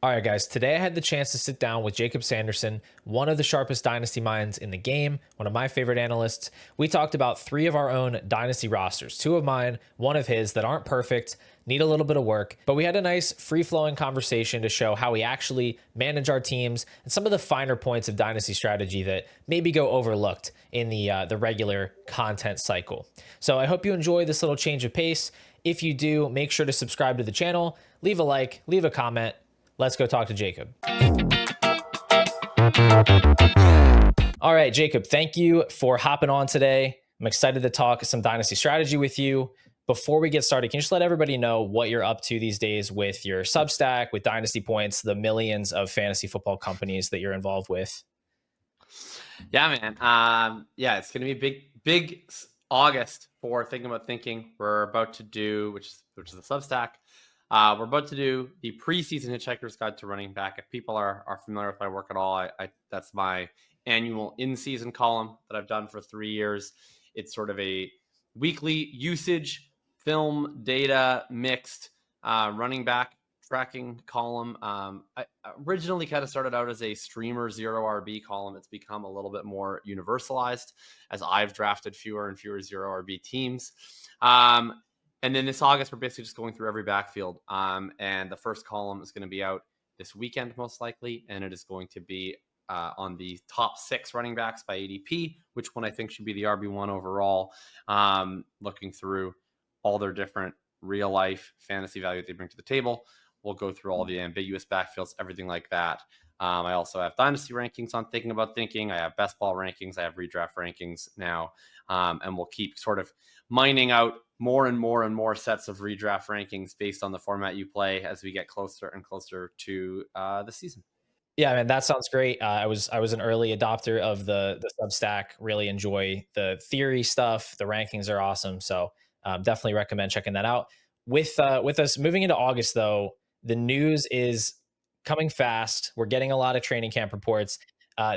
All right, guys, today I had the chance to sit down with Jakob Sanderson, one of the sharpest Dynasty minds in the game, one of my favorite analysts. We talked about three of our own Dynasty rosters, two of mine, one of his that aren't perfect, need a little bit of work, but we had a nice free-flowing conversation to show how we actually manage our teams and some of the finer points of Dynasty strategy that maybe go overlooked in the regular content cycle. So I hope you enjoy this little change of pace. If you do, make sure to subscribe to the channel, leave a like, leave a comment. Let's go talk to Jakob. All right, Jakob, thank you for hopping on today. I'm excited to talk some Dynasty strategy with you. Before we get started, can you just let everybody know what you're up to these days with your Substack, with Dynasty Points, the millions of fantasy football companies that you're involved with? Yeah, man. It's going to be big August for Thinking About Thinking. We're about to do, which is the Substack. We're about to do the preseason Hitchhiker's Guide to Running Back. If people are familiar with my work at all, I that's my annual in-season column that I've done for 3 years. It's sort of a weekly usage, film, data mixed running back tracking column. I originally kind of started out as a streamer zero RB column. It's become a little bit more universalized as I've drafted fewer and fewer zero RB teams. And then this August, we're basically just going through every backfield. And the first column is going to be out this weekend, most likely. And it is going to be on the top 6 running backs by ADP, which one I think should be the RB1 overall, looking through all their different real life fantasy value that they bring to the table. We'll go through all the ambiguous backfields, everything like that. I also have Dynasty rankings on Thinking About Thinking. I have best ball rankings. I have redraft rankings now. And we'll keep sort of mining out more and more sets of redraft rankings based on the format you play as we get closer and closer to the season. Yeah, man, that sounds great. I was an early adopter of the Substack. Really enjoy the theory stuff. The rankings are awesome. So definitely recommend checking that out. With us moving into August, though, the news is coming fast. We're getting a lot of training camp reports.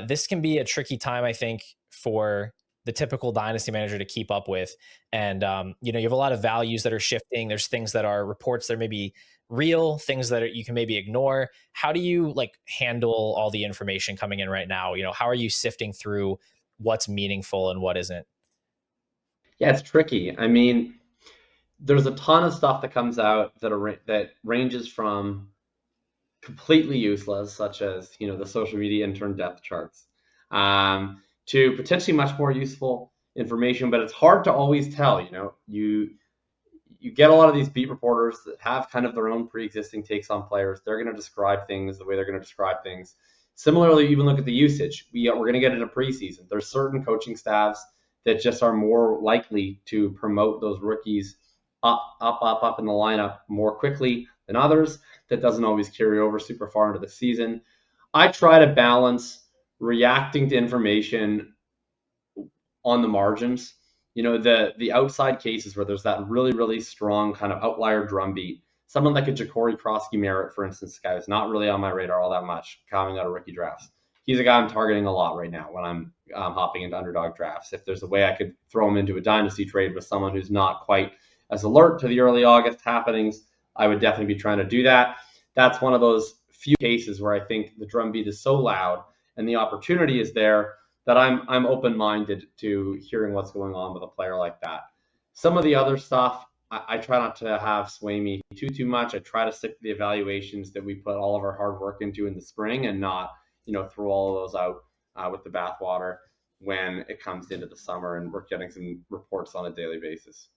This can be a tricky time, I think, for the typical dynasty manager to keep up with. And you have a lot of values that are shifting. There's things that are reports that are maybe real, things that you can maybe ignore. How do you handle all the information coming in right now? How are you sifting through what's meaningful and what isn't? Yeah, it's tricky. I mean, there's a ton of stuff that comes out that ranges from completely useless, such as the social media intern depth charts, to potentially much more useful information. But it's hard to always tell. You get a lot of these beat reporters that have kind of their own pre-existing takes on players. They're going to describe things the way they're going to describe things. Similarly, even look at the usage. We're going to get into preseason. There's certain coaching staffs that just are more likely to promote those rookies up in the lineup more quickly than others. That doesn't always carry over super far into the season. I try to balance reacting to information on the margins. The outside cases where there's that really strong kind of outlier drumbeat. Someone like a Ja'Cory Merritt, for instance, guy who's not really on my radar all that much coming out of rookie drafts. He's a guy I'm targeting a lot right now when I'm hopping into underdog drafts. If there's a way I could throw him into a dynasty trade with someone who's not quite as alert to the early August happenings, I would definitely be trying to do that. That's one of those few cases where I think the drumbeat is so loud and the opportunity is there that I'm open-minded to hearing what's going on with a player like that. Some of the other stuff, I try not to have sway me too much. I try to stick to the evaluations that we put all of our hard work into in the spring and not, throw all of those out with the bathwater when it comes into the summer and we're getting some reports on a daily basis.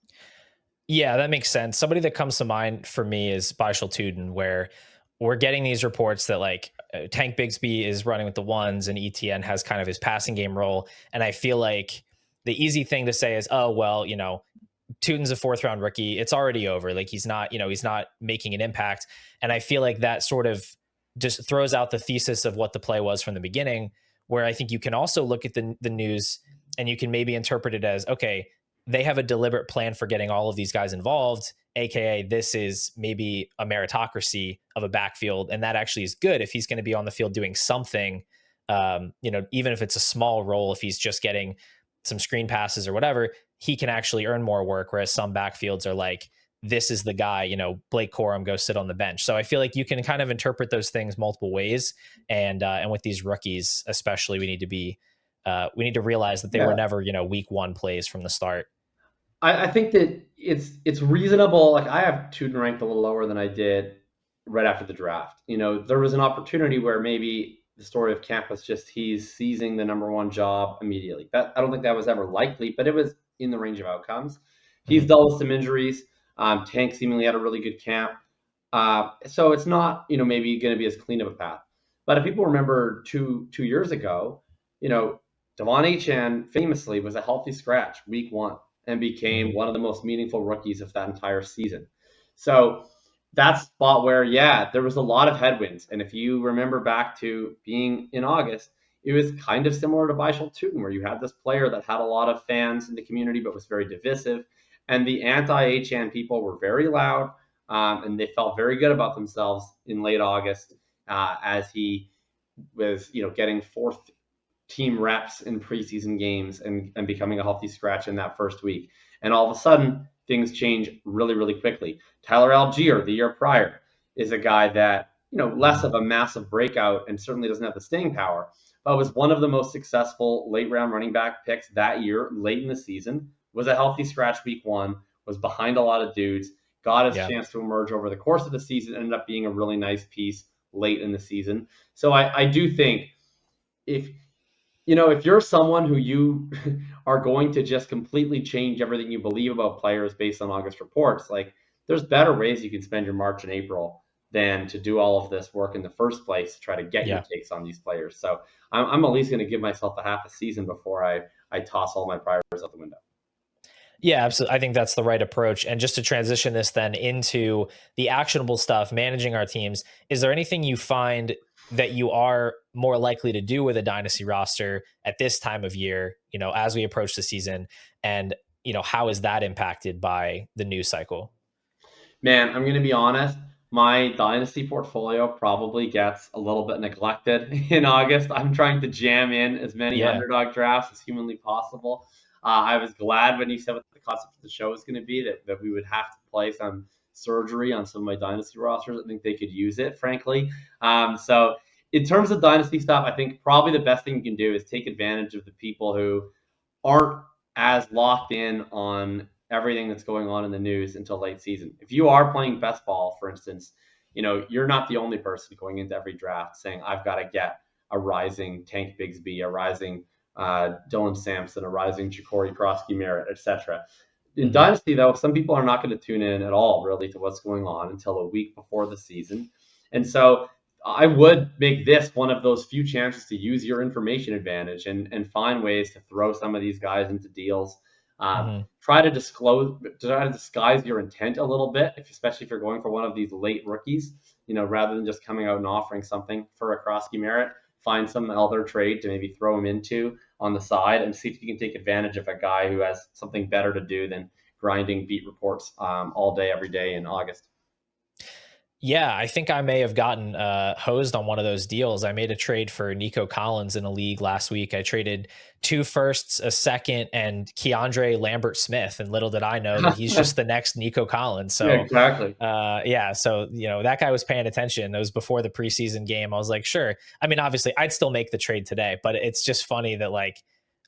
Yeah, that makes sense. Somebody that comes to mind for me is Bishal Tuden, where we're getting these reports that Tank Bigsby is running with the ones and ETN has kind of his passing game role. And I feel like the easy thing to say is, oh, well, Tuden's a 4th round rookie. It's already over. He's not making an impact. And I feel like that sort of just throws out the thesis of what the play was from the beginning, where I think you can also look at the news and you can maybe interpret it as, okay, they have a deliberate plan for getting all of these guys involved, aka this is maybe a meritocracy of a backfield, and that actually is good if he's going to be on the field doing something, even if it's a small role. If he's just getting some screen passes or whatever, he can actually earn more work, whereas some backfields are this is the guy, Blake Corum, go sit on the bench. So I feel like you can kind of interpret those things multiple ways. And with these rookies, especially, we need to realize that they were Yeah. never, week one plays from the start. I think that it's reasonable. Like I have Tuden ranked a little lower than I did right after the draft. There was an opportunity where maybe the story of camp was just he's seizing the number one job immediately. I don't think that was ever likely, but it was in the range of outcomes. He's Mhm. dealt with some injuries. Tank seemingly had a really good camp. So it's not, maybe going to be as clean of a path. But if people remember 2 years ago, you know, Devon Achane famously was a healthy scratch week one and became Mhm. one of the most meaningful rookies of that entire season. So that's a spot where, yeah, there was a lot of headwinds. And if you remember back to being in August, it was kind of similar to Baishal Tutin, where you had this player that had a lot of fans in the community, but was very divisive. And the anti-Achane people were very loud, and they felt very good about themselves in late August as he was, getting fourth team reps in preseason games and becoming a healthy scratch in that first week. And all of a sudden, things change really, really quickly. Tyler Algier, the year prior, is a guy that, less Mhm. of a massive breakout and certainly doesn't have the staying power, but was one of the most successful late round running back picks that year, late in the season, was a healthy scratch week one, was behind a lot of dudes, got his Yeah. chance to emerge over the course of the season, ended up being a really nice piece late in the season. So I do think if if you're someone who you are going to just completely change everything you believe about players based on August reports, like there's better ways you can spend your March and April than to do all of this work in the first place to try to get your Yeah. takes on these players. So I'm at least going to give myself a half a season before I toss all my priors out the window. Yeah, absolutely. I think that's the right approach. And just to transition this then into the actionable stuff, managing our teams, is there anything you find that you are more likely to do with a dynasty roster at this time of year, as we approach the season? And, how is that impacted by the news cycle? Man, I'm going to be honest. My dynasty portfolio probably gets a little bit neglected in August. I'm trying to jam in as many Yeah. underdog drafts as humanly possible. I was glad when you said what the concept of the show was going to be, that we would have to play some surgery on some of my dynasty rosters. I think they could use it, frankly. So, in terms of dynasty stuff, I think probably the best thing you can do is take advantage of the people who aren't as locked in on everything that's going on in the news until late season. If you are playing best ball, for instance, you're not the only person going into every draft saying, I've got to get a rising Tank Bigsby, a rising Dylan Sampson, a rising Ja'Cory Krosky Merritt, etc. In Hmm. Dynasty, though, some people are not going to tune in at all, really, to what's going on until a week before the season. And so I would make this one of those few chances to use your information advantage and find ways to throw some of these guys into deals. Hmm. Try to disguise your intent a little bit, especially if you're going for one of these late rookies. Rather than just coming out and offering something for a Krosky Merritt, find some other trade to maybe throw him into on the side and see if you can take advantage of a guy who has something better to do than grinding beat reports all day, every day in August. Yeah, I think I may have gotten hosed on one of those deals. I made a trade for Nico Collins in a league last week. I traded 2 firsts, a second, and Keandre Lambert Smith. And little did I know that he's just the next Nico Collins. Yeah, So, exactly. yeah, so that guy was paying attention. It was before the preseason game. I was like, sure. I mean, obviously, I'd still make the trade today, but it's just funny that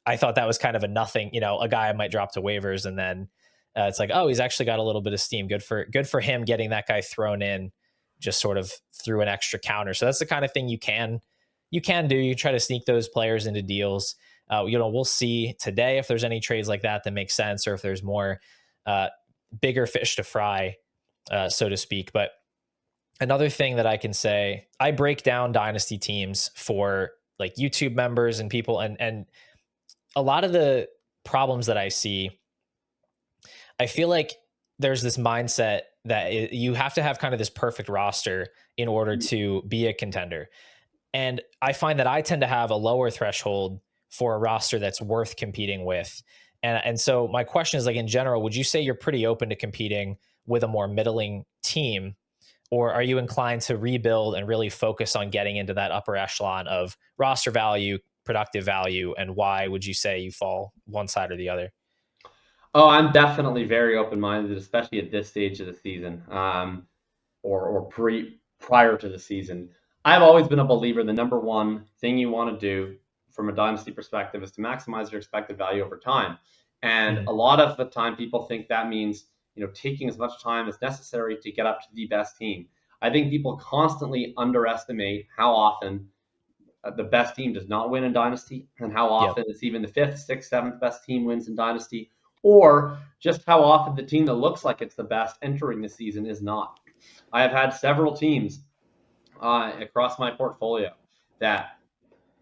I thought that was kind of a nothing. A guy I might drop to waivers, and then it's like, oh, he's actually got a little bit of steam. Good for him getting that guy thrown in just sort of through an extra counter. So that's the kind of thing you can do. You try to sneak those players into deals. We'll see today if there's any trades like that make sense, or if there's more uh, bigger fish to fry, so to speak. But another thing that I can say, I break down dynasty teams for like YouTube members and people, and a lot of the problems that I see, I feel like there's this mindset that you have to have kind of this perfect roster in order to be a contender. And I find that I tend to have a lower threshold for a roster that's worth competing with. And so my question is, like, in general, would you say you're pretty open to competing with a more middling team, or are you inclined to rebuild and really focus on getting into that upper echelon of roster value, productive value, and why would you say you fall one side or the other? Oh, I'm definitely very open-minded, especially at this stage of the season, or prior to the season. I've always been a believer the number one thing you want to do from a dynasty perspective is to maximize your expected value over time. And Mhm. a lot of the time, people think that means taking as much time as necessary to get up to the best team. I think people constantly underestimate how often the best team does not win in Dynasty, and how Yep. often it's even the fifth, sixth, seventh best team wins in Dynasty, or just how often the team that looks like it's the best entering the season is not. I have had several teams across my portfolio that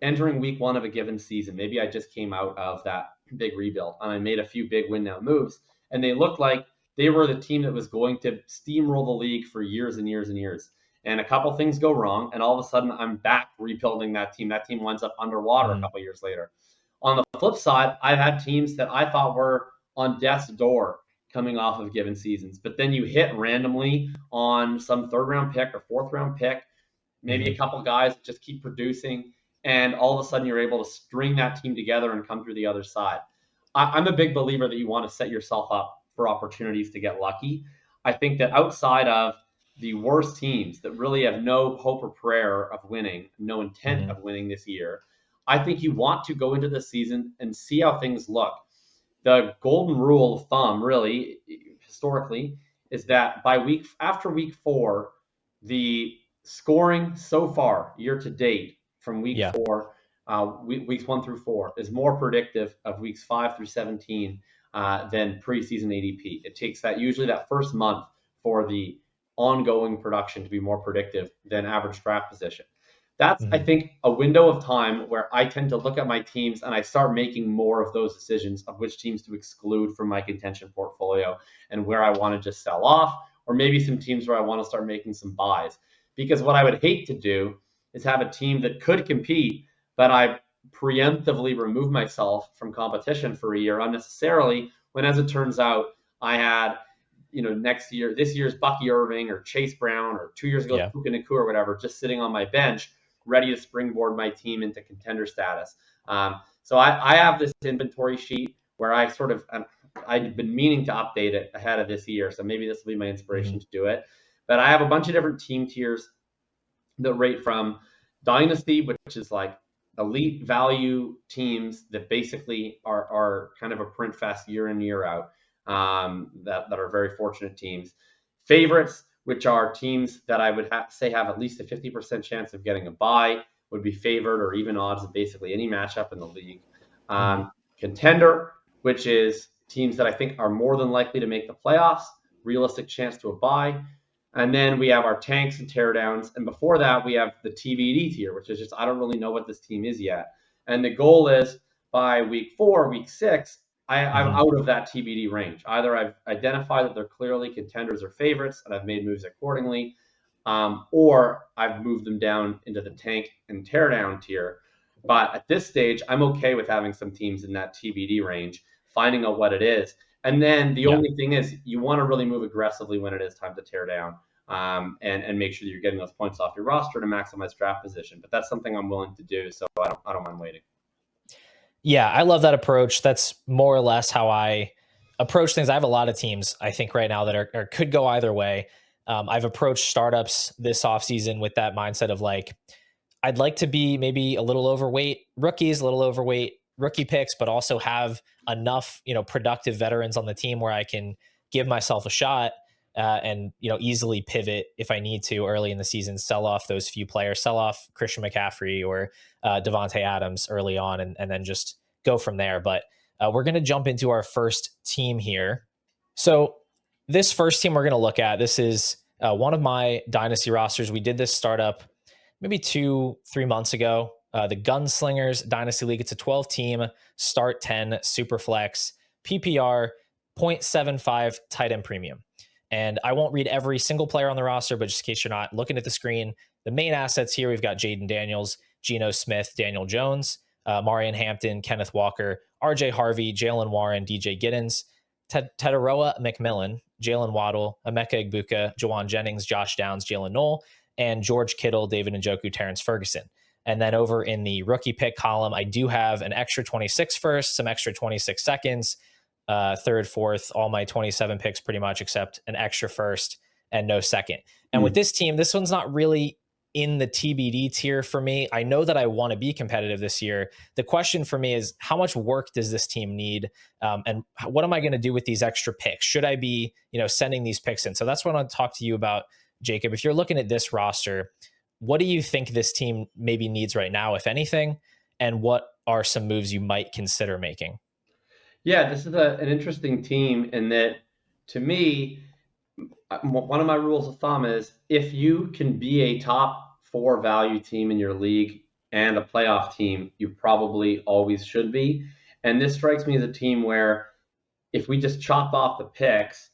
entering week one of a given season, maybe I just came out of that big rebuild and I made a few big win now moves, and they looked like they were the team that was going to steamroll the league for years and years and years. And a couple things go wrong, and all of a sudden I'm back rebuilding that team. That team winds up underwater a Mhm. couple years later. On the flip side, I've had teams that I thought were on death's door coming off of given seasons, but then you hit randomly on some third round pick or fourth round pick, maybe a Mhm. couple guys that just keep producing, and all of a sudden you're able to string that team together and come through the other side. I'm a big believer that you want to set yourself up for opportunities to get lucky. I think that outside of the worst teams that really have no hope or prayer of winning, no intent Mhm. of winning this year, I think you want to go into the season and see how things look. The golden rule of thumb, really, historically, is that by week 4, the scoring so far year to date from week Yeah. 4, weeks 1 through 4, is more predictive of weeks 5 through 17 than preseason ADP. It takes that usually that first month for the ongoing production to be more predictive than average draft position. That's, I Mhm. think, a window of time where I tend to look at my teams and I start making more of those decisions of which teams to exclude from my contention portfolio and where I want to just sell off, or maybe some teams where I want to start making some buys. Because what I would hate to do is have a team that could compete, but I preemptively remove myself from competition for a year unnecessarily, when, as it turns out, I had this year's Bucky Irving or Chase Brown, or 2 years ago's Yeah. Puka Nakua or whatever, just sitting on my bench, ready to springboard my team into contender status. So I have this inventory sheet where I've been meaning to update it ahead of this year. So maybe this will be my inspiration Mhm. to do it. But I have a bunch of different team tiers that rate from Dynasty, which is like elite value teams that basically are kind of a print fest year in, year out, that are very fortunate teams. Favorites, which are teams that I would say have at least a 50% chance of getting a bye, would be favored or even odds of basically any matchup in the league. Mhm. Contender, which is teams that I think are more than likely to make the playoffs, realistic chance to a bye. And then we have our tanks and teardowns. And before that, we have the TBD tier, which is just, I don't really know what this team is yet. And the goal is by week 4, week 6, I'm Mhm. out of that TBD range. Either I've identified that they're clearly contenders or favorites and I've made moves accordingly, or I've moved them down into the tank and teardown tier. But at this stage, I'm okay with having some teams in that TBD range, finding out what it is. And then the Yeah. only thing is, you want to really move aggressively when it is time to tear down, and make sure that you're getting those points off your roster to maximize draft position. But that's something I'm willing to do, so I don't mind waiting. Yeah, I love that approach. That's more or less how I approach things. I have a lot of teams, I think, right now that could go either way. I've approached startups this offseason with that mindset of like, I'd like to be maybe a little overweight rookies, a little overweight rookie picks, but also have enough, productive veterans on the team where I can give myself a shot, and easily pivot if I need to early in the season, sell off those few players, sell off Christian McCaffrey or Devontae Adams early on, and then just go from there. But we're going to jump into our first team here. So this first team we're going to look at, this is one of my dynasty rosters. We did this startup maybe 2-3 months ago. The Gunslingers Dynasty League. It's a 12 team, start 10, super flex, PPR, 0.75 tight end premium. And I won't read every single player on the roster, but just in case you're not looking at the screen, the main assets here, we've got Jaden Daniels, Geno Smith, Daniel Jones, Marion Hampton, Kenneth Walker, RJ Harvey, Jalen Warren, DJ Giddens, Tetaroa McMillan, Jalen Waddle, Emeka Egbuka, Jawan Jennings, Josh Downs, Jalen Knoll, and George Kittle, David Njoku, Terrence Ferguson. And then over in the rookie pick column, I do have an extra 26 first, some extra 26 seconds, third, fourth, all my 27 picks pretty much, except an extra first and no second. And with Hmm. this team, this one's not really in the TBD tier for me. I know that I want to be competitive this year. The question for me is, how much work does this team need? And what am I going to do with these extra picks? Should I be, sending these picks in? So that's what I want to talk to you about, Jakob. If you're looking at this roster, what do you think this team maybe needs right now, if anything? And what are some moves you might consider making? Yeah, this is an interesting team in that, to me, one of my rules of thumb is if you can be a top four value team in your league and a playoff team, you probably always should be. And this strikes me as a team where if we just chop off the picks,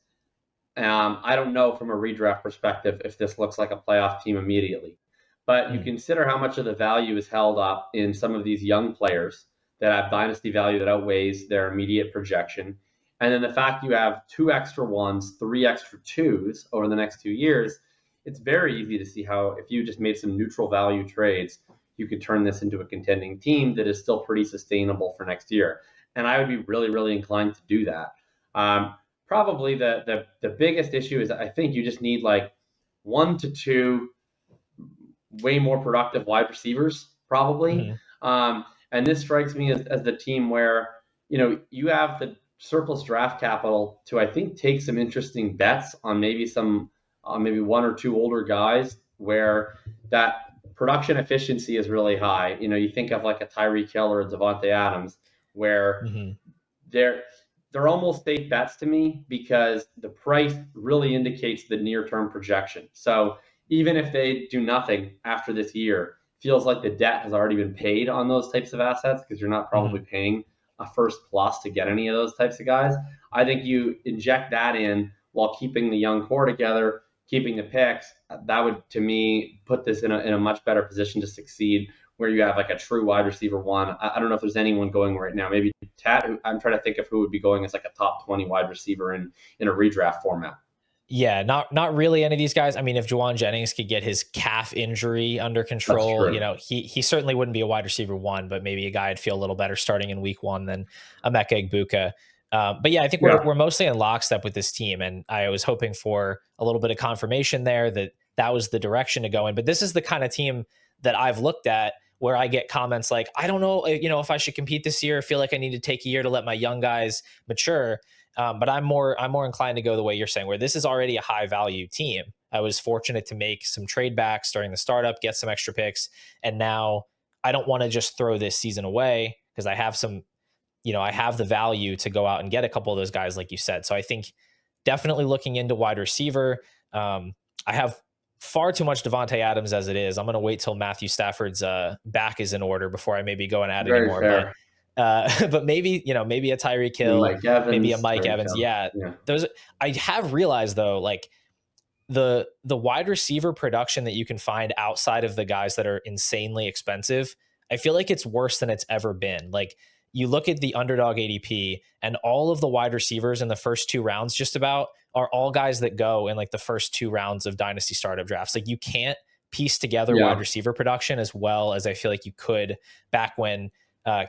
I don't know from a redraft perspective if this looks like a playoff team immediately. But you Mm, consider how much of the value is held up in some of these young players that have dynasty value that outweighs their immediate projection. And then the fact you have two extra ones, three extra twos over the next 2 years, it's very easy to see how if you just made some neutral value trades, you could turn this into a contending team that is still pretty sustainable for next year. And I would be really, really inclined to do that. Probably the biggest issue is I think you just need like one to two way more productive wide receivers, probably. mhm, And this strikes me as the team where you have the surplus draft capital to I think take some interesting bets on maybe one or two older guys where that production efficiency is really high. You think of like a Tyreek Hill or a Devontae Adams, where mhm. they're they're almost safe bets to me because the price really indicates the near term projection. So even if they do nothing after this year, feels like the debt has already been paid on those types of assets because you're not probably Mhm. paying a first plus to get any of those types of guys. I think you inject that in while keeping the young core together, keeping the picks. That would, to me, put this in a much better position to succeed where you have like a true wide receiver one. I don't know if there's anyone going right now. Maybe Tat. I'm trying to think of who would be going as like a top 20 wide receiver in a redraft format. Yeah, not really any of these guys. I mean, if Juwan Jennings could get his calf injury under That's control, true. he certainly wouldn't be a wide receiver one, but maybe a guy I'd feel a little better starting in week one than Emeka Egbuka. But yeah, I think we're Yeah. we're mostly in lockstep with this team, and I was hoping for a little bit of confirmation there that that was the direction to go in. But this is the kind of team that I've looked at where I get comments like, I don't know, if I should compete this year. I feel like I need to take a year to let my young guys mature. But I'm more inclined to go the way you're saying, where this is already a high value team. I was fortunate to make some trade backs during the startup, get some extra picks, and now I don't want to just throw this season away because I have some, I have the value to go out and get a couple of those guys, like you said. So I think definitely looking into wide receiver. I have far too much Devontae Adams as it is. I'm going to wait till Matthew Stafford's back is in order before I maybe go and add any Very more. But fair. but maybe a Tyreek Maybe Hill, Mike maybe a Evans, Mike Tyreek Evans. Hill. Yeah, Yeah. those I have realized though, like the wide receiver production that you can find outside of the guys that are insanely expensive, I feel like it's worse than it's ever been. Like you look at the underdog ADP and all of the wide receivers in the first two rounds just about are all guys that go in like the first two rounds of dynasty startup drafts. Like you can't piece together wide Yeah. receiver production as well as I feel like you could back when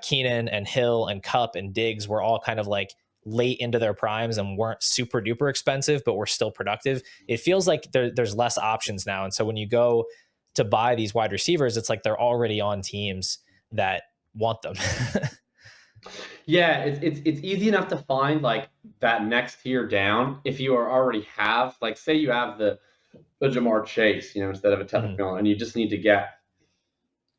Keenan and Hill and Cup and Diggs were all kind of like late into their primes and weren't super duper expensive, but were still productive. It feels like there's less options now. And so when you go to buy these wide receivers, it's like they're already on teams that want them. Yeah, it's easy enough to find like that next tier down if you are already have like say you have the Jamar Chase, instead of a Mhm. technical, and you just need to get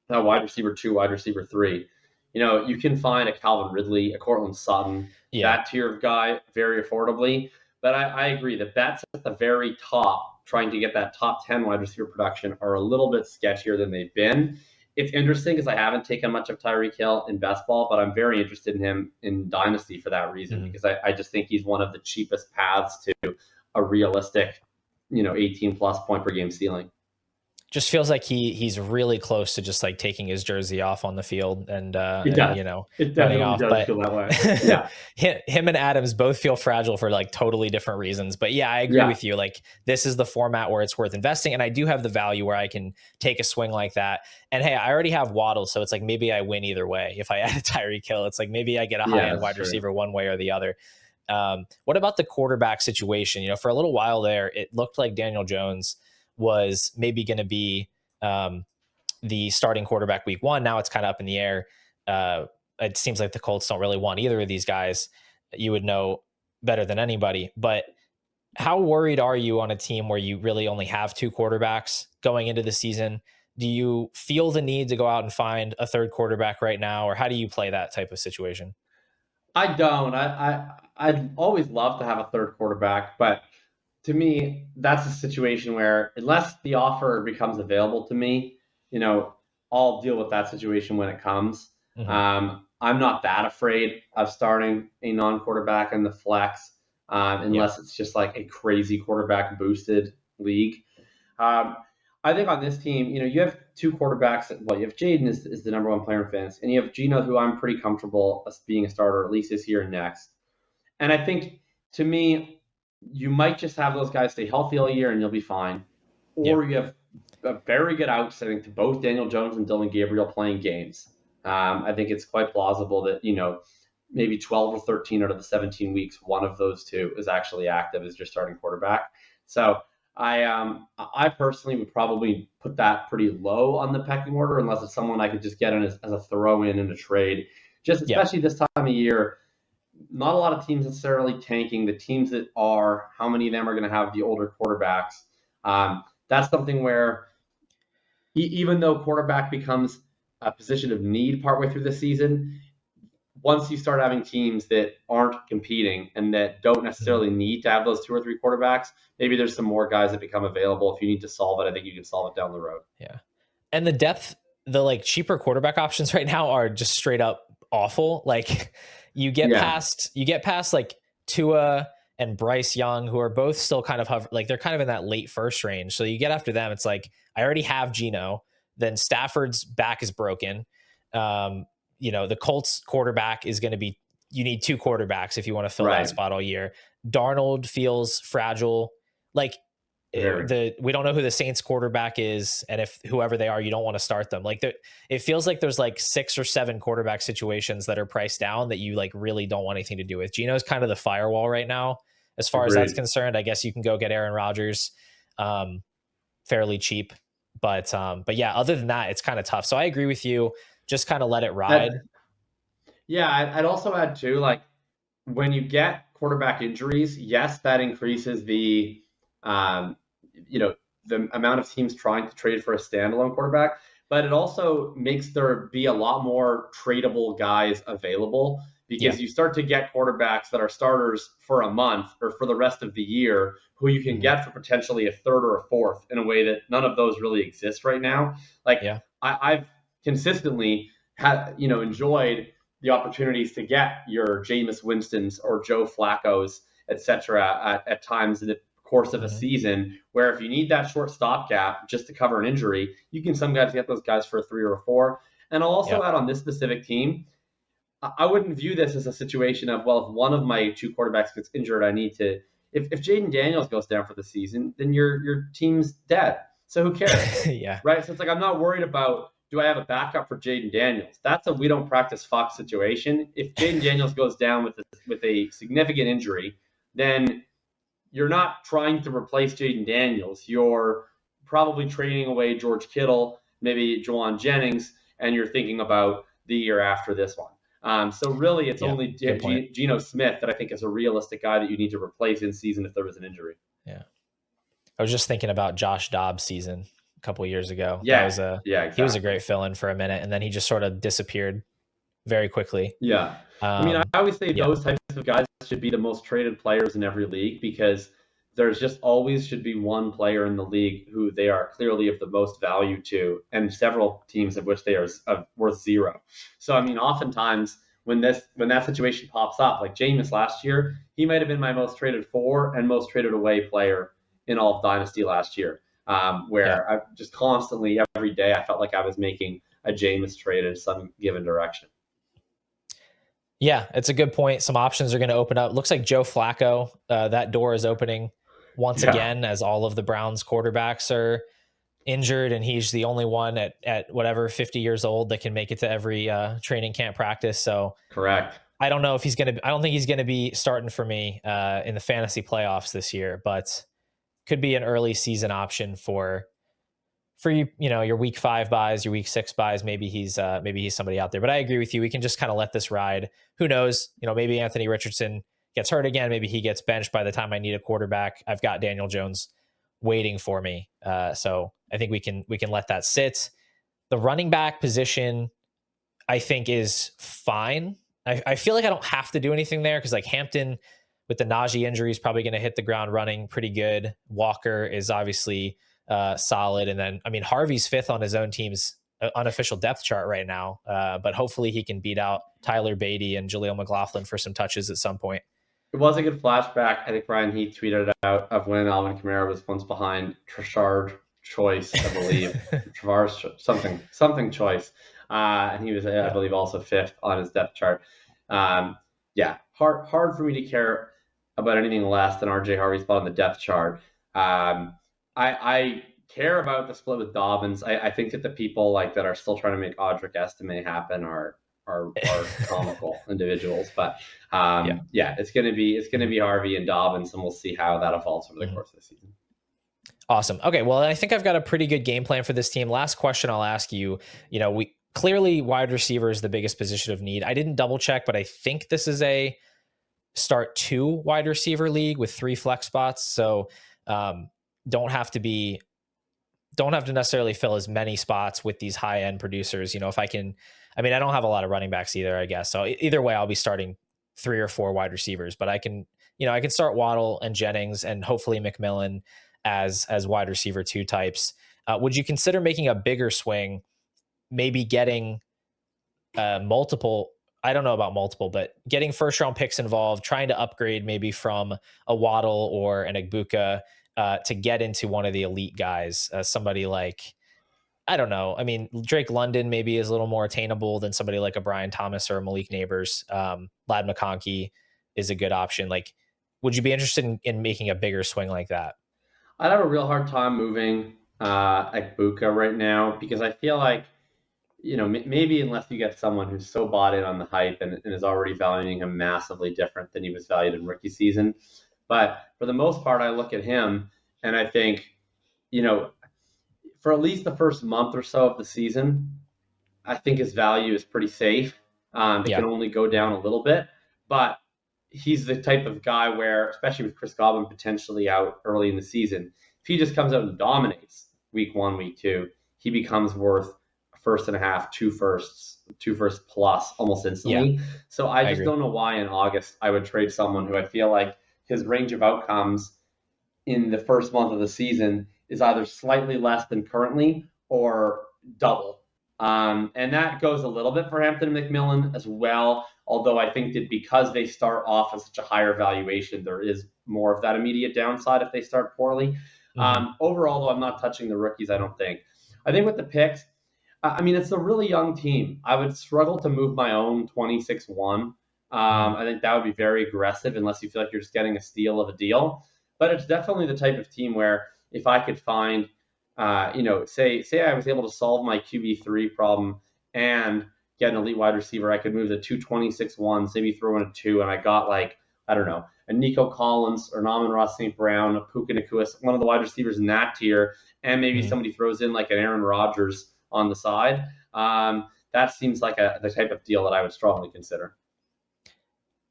a wide receiver two, wide receiver three. You can find a Calvin Ridley, a Cortland Sutton, Yeah. that tier of guy very affordably. But I agree, the bets at the very top, trying to get that top 10 wide receiver production, are a little bit sketchier than they've been. It's interesting because I haven't taken much of Tyreek Hill in best ball, but I'm very interested in him in Dynasty for that reason, Mhm. because I just think he's one of the cheapest paths to a realistic, 18 plus point per game ceiling. Just feels like he's really close to just like taking his jersey off on the field It and does. It running definitely off. does But feel that way. Yeah. him and Adams both feel fragile for like totally different reasons. But yeah, I agree Yeah. with you. Like this is the format where it's worth investing, and I do have the value where I can take a swing like that. And hey, I already have Waddle, so it's like maybe I win either way. If I add a Tyreek Hill, it's like maybe I get a high Yeah, end that's wide true. receiver one way or the other. What about the quarterback situation? For a little while there, it looked like Daniel Jones was maybe going to be the starting quarterback week 1. Now it's kind of up in the air. It seems like the Colts don't really want either of these guys. You would know better than anybody, but how worried are you on a team where you really only have 2 quarterbacks going into the season? Do you feel the need to go out and find a third quarterback right now, or how do you play that type of situation? I don't. I'd always love to have a third quarterback, but to me, that's a situation where unless the offer becomes available to me, you know, I'll deal with that situation when it comes. Mm-hmm. I'm not that afraid of starting a non-quarterback in the flex, unless it's just like a crazy quarterback boosted league. Um, I think on this team, you have 2 quarterbacks. Well, you have Jaden is the number 1 player in fantasy, and you have Gino, who I'm pretty comfortable as being a starter at least this year and next. And I think, to me, you might just have those guys stay healthy all year and you'll be fine. Or you have a very good outsetting to both Daniel Jones and Dylan Gabriel playing games. I think it's quite plausible that, maybe 12 or 13 out of the 17 weeks, one of those 2 is actually active as your starting quarterback. So I personally would probably put that pretty low on the pecking order unless it's someone I could just get in as a throw in a trade. Just especially this time of year, not a lot of teams necessarily tanking. The teams that are, how many of them are going to have the older quarterbacks? That's something where even though quarterback becomes a position of need partway through the season, once you start having teams that aren't competing and that don't necessarily need to have those 2 or 3 quarterbacks, maybe there's some more guys that become available. If you need to solve it, I think you can solve it down the road. Yeah. And the depth, the cheaper quarterback options right now are just straight up awful. Like you get past like Tua and Bryce Young, who are both still kind of they're kind of in that late first range. So you get after them, it's like, I already have Gino, then Stafford's back is broken. The Colts quarterback is going to be, you need 2 quarterbacks if you want to fill that spot all year. Darnold feels fragile. Like we don't know who the Saints quarterback is, and if whoever they are, you don't want to start them. It feels like there's 6 or 7 quarterback situations that are priced down that you really don't want anything to do with. Gino's kind of the firewall right now, as far as that's concerned. I guess you can go get Aaron Rodgers, fairly cheap, but yeah, other than that, it's kind of tough. So I agree with you. Just kind of let it ride. I'd also add too, when you get quarterback injuries, yes, that increases the the amount of teams trying to trade for a standalone quarterback, but it also makes there be a lot more tradable guys available because you start to get quarterbacks that are starters for a month or for the rest of the year who you can get for potentially a 3rd or a 4th in a way that none of those really exist right now. I've consistently enjoyed the opportunities to get your Jameis Winstons or Joe Flacco's, etc. at times in the course of a season, where if you need that short stopgap just to cover an injury, you can sometimes get those guys for a 3 or a 4. And I'll also add on this specific team, I wouldn't view this as a situation of, well, if one of my 2 quarterbacks gets injured, I need to. If Jaden Daniels goes down for the season, then your team's dead. So who cares? Right. So it's I'm not worried about, do I have a backup for Jaden Daniels? That's a we don't practice Fox situation. If Jaden Daniels goes down with a significant injury, then you're not trying to replace Jaden Daniels. You're probably trading away George Kittle, maybe Juwan Jennings, and you're thinking about the year after this one. So really, it's only Geno Smith that I think is a realistic guy that you need to replace in season if there was an injury. Yeah. I was just thinking about Josh Dobbs' season a couple of years ago. Exactly. He was a great fill-in for a minute, and then he just sort of disappeared very quickly. Yeah. I always say those types of guys should be the most traded players in every league because there's just always should be one player in the league who they are clearly of the most value to, and several teams of which they are worth 0. So, oftentimes when that situation pops up, like Jameis last year, he might have been my most traded for and most traded away player in all of Dynasty last year, where I just constantly, every day, I felt like I was making a Jameis trade in some given direction. Yeah, it's a good point. Some options are going to open up. Looks like Joe Flacco, that door is opening once again, as all of the Browns quarterbacks are injured, and he's the only one at whatever 50 years old that can make it to every training camp practice. So correct. I don't know if he's going to, I don't think he's going to be starting for me in the fantasy playoffs this year, but could be an early season option for you, your week 5 buys, your week 6 buys. Maybe he's somebody out there. But I agree with you. We can just kind of let this ride. Who knows? Maybe Anthony Richardson gets hurt again. Maybe he gets benched by the time I need a quarterback. I've got Daniel Jones waiting for me. So I think we can let that sit. The running back position, I think, is fine. I feel like I don't have to do anything there because like Hampton with the Najee injury is probably going to hit the ground running pretty good. Walker is obviously solid. And then, I mean, Harvey's 5th on his own team's unofficial depth chart right now. But hopefully he can beat out Tyler Beatty and Jaleel McLaughlin for some touches at some point. It was a good flashback. I think Brian Heath tweeted it out of when Alvin Kamara was once behind Trashard Choice, I believe. something Choice. And he was, I believe, also 5th on his depth chart. Yeah, hard for me to care about anything less than RJ Harvey's spot on the depth chart. I care about the split with Dobbins. I think that the people that are still trying to make Audric Estime happen are comical individuals. But it's gonna be Harvey and Dobbins, and we'll see how that evolves over the course of the season. Awesome. Okay, well, I think I've got a pretty good game plan for this team. Last question I'll ask you. We clearly wide receiver is the biggest position of need. I didn't double check, but I think this is a start 2 wide receiver league with 3 flex spots. So don't have to necessarily fill as many spots with these high end producers. If I can, I don't have a lot of running backs either, I guess. So either way, I'll be starting 3 or 4 wide receivers, but I can start Waddle and Jennings and hopefully McMillan as wide receiver 2 types. Would you consider making a bigger swing, maybe getting multiple, I don't know about multiple, but getting first round picks involved, trying to upgrade maybe from a Waddle or an Egbuka to get into one of the elite guys, somebody like, I don't know. Drake London maybe is a little more attainable than somebody like a Brian Thomas or a Malik Neighbors. Lad McConkey is a good option. Would you be interested in making a bigger swing like that? I'd have a real hard time moving Egbuka right now because I feel like, maybe unless you get someone who's so bought in on the hype and is already valuing him massively different than he was valued in rookie season. But for the most part, I look at him and I think, for at least the first month or so of the season, I think his value is pretty safe. It can only go down a little bit, but he's the type of guy where, especially with Chris Godwin potentially out early in the season, if he just comes out and dominates week 1, week 2, he becomes worth a first and a half, 2 firsts plus almost instantly. So I just don't know why in August I would trade someone who I feel like his range of outcomes in the first month of the season is either slightly less than currently or double. And that goes a little bit for Hampton and McMillan as well. Although I think that because they start off at such a higher valuation, there is more of that immediate downside if they start poorly. Overall, though, I'm not touching the rookies, I don't think. I think with the picks, it's a really young team. I would struggle to move my own 26-1. I think that would be very aggressive unless you feel like you're just getting a steal of a deal. But it's definitely the type of team where if I could find, say I was able to solve my QB3 problem and get an elite wide receiver, I could move the 2 26-1s, maybe throw in a 2, and I got a Nico Collins or Amon-Ra St. Brown, a Puka Nacua, one of the wide receivers in that tier, and maybe somebody throws in like an Aaron Rodgers on the side. That seems like the type of deal that I would strongly consider.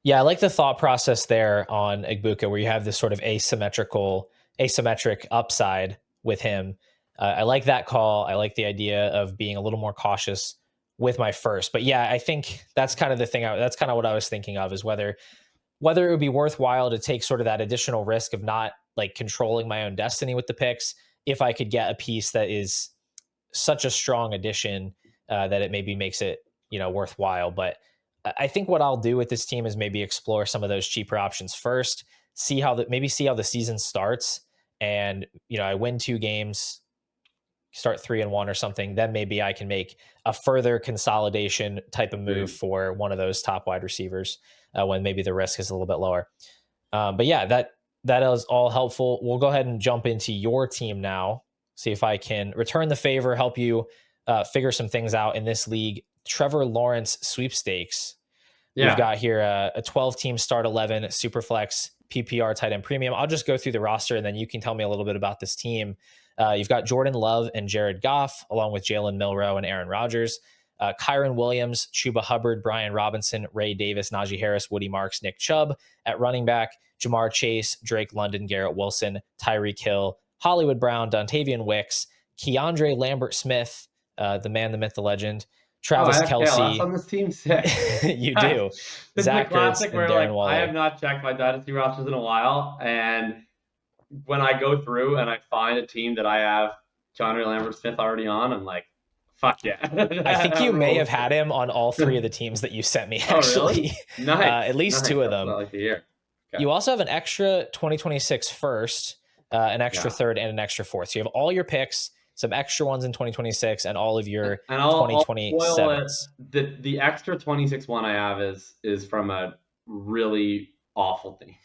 Yeah, I like the thought process there on Egbuka, where you have this sort of asymmetric upside with him. I like that call. I like the idea of being a little more cautious with my first. But yeah, I think that's kind of the thing. That's kind of what I was thinking of, is whether it would be worthwhile to take sort of that additional risk of not controlling my own destiny with the picks if I could get a piece that is such a strong addition that it maybe makes it worthwhile. But I think what I'll do with this team is maybe explore some of those cheaper options first, see how the season starts, and I win 2 games, start 3-1 or something, then maybe I can make a further consolidation type of move for one of those top wide receivers when maybe the risk is a little bit lower. But yeah, that is all helpful. We'll go ahead and jump into your team now, see if I can return the favor, help you figure some things out in this league. Trevor Lawrence sweepstakes. We've Yeah. got here a 12 team start 11 Superflex PPR tight end premium. I'll just go through the roster and then you can tell me a little bit about this team. You've got Jordan Love and Jared Goff, along with Jalen Milroe and Aaron Rodgers. Kyron Williams, Chuba Hubbard, Brian Robinson, Ray Davis, Najee Harris, Woody Marks, Nick Chubb. At running back, Jamar Chase, Drake London, Garrett Wilson, Tyreek Hill, Hollywood Brown, Dontavian Wicks, Keandre Lambert Smith, the man, the myth, the legend, Oh, I Travis have KLS Kelce. on this team. Sick. You do. This is the Zach Ertz classic and where Darren like I have Waller. not checked my dynasty rosters in a while, and when I go through and I find a team that I have John Lambert Smith already on, I'm like, fuck yeah. I think you may have Rules. had him on all three of the teams that you sent me, Oh, really? actually. Nice. At least Nice. two of That's what them. I like to hear. Okay. You also have an extra 2026 first, an extra Yeah. third, and an extra fourth. So you have all your picks, some extra ones in 2026, and all of your And I'll spoil it. 2027s. The extra 26 one I have is from a really awful team.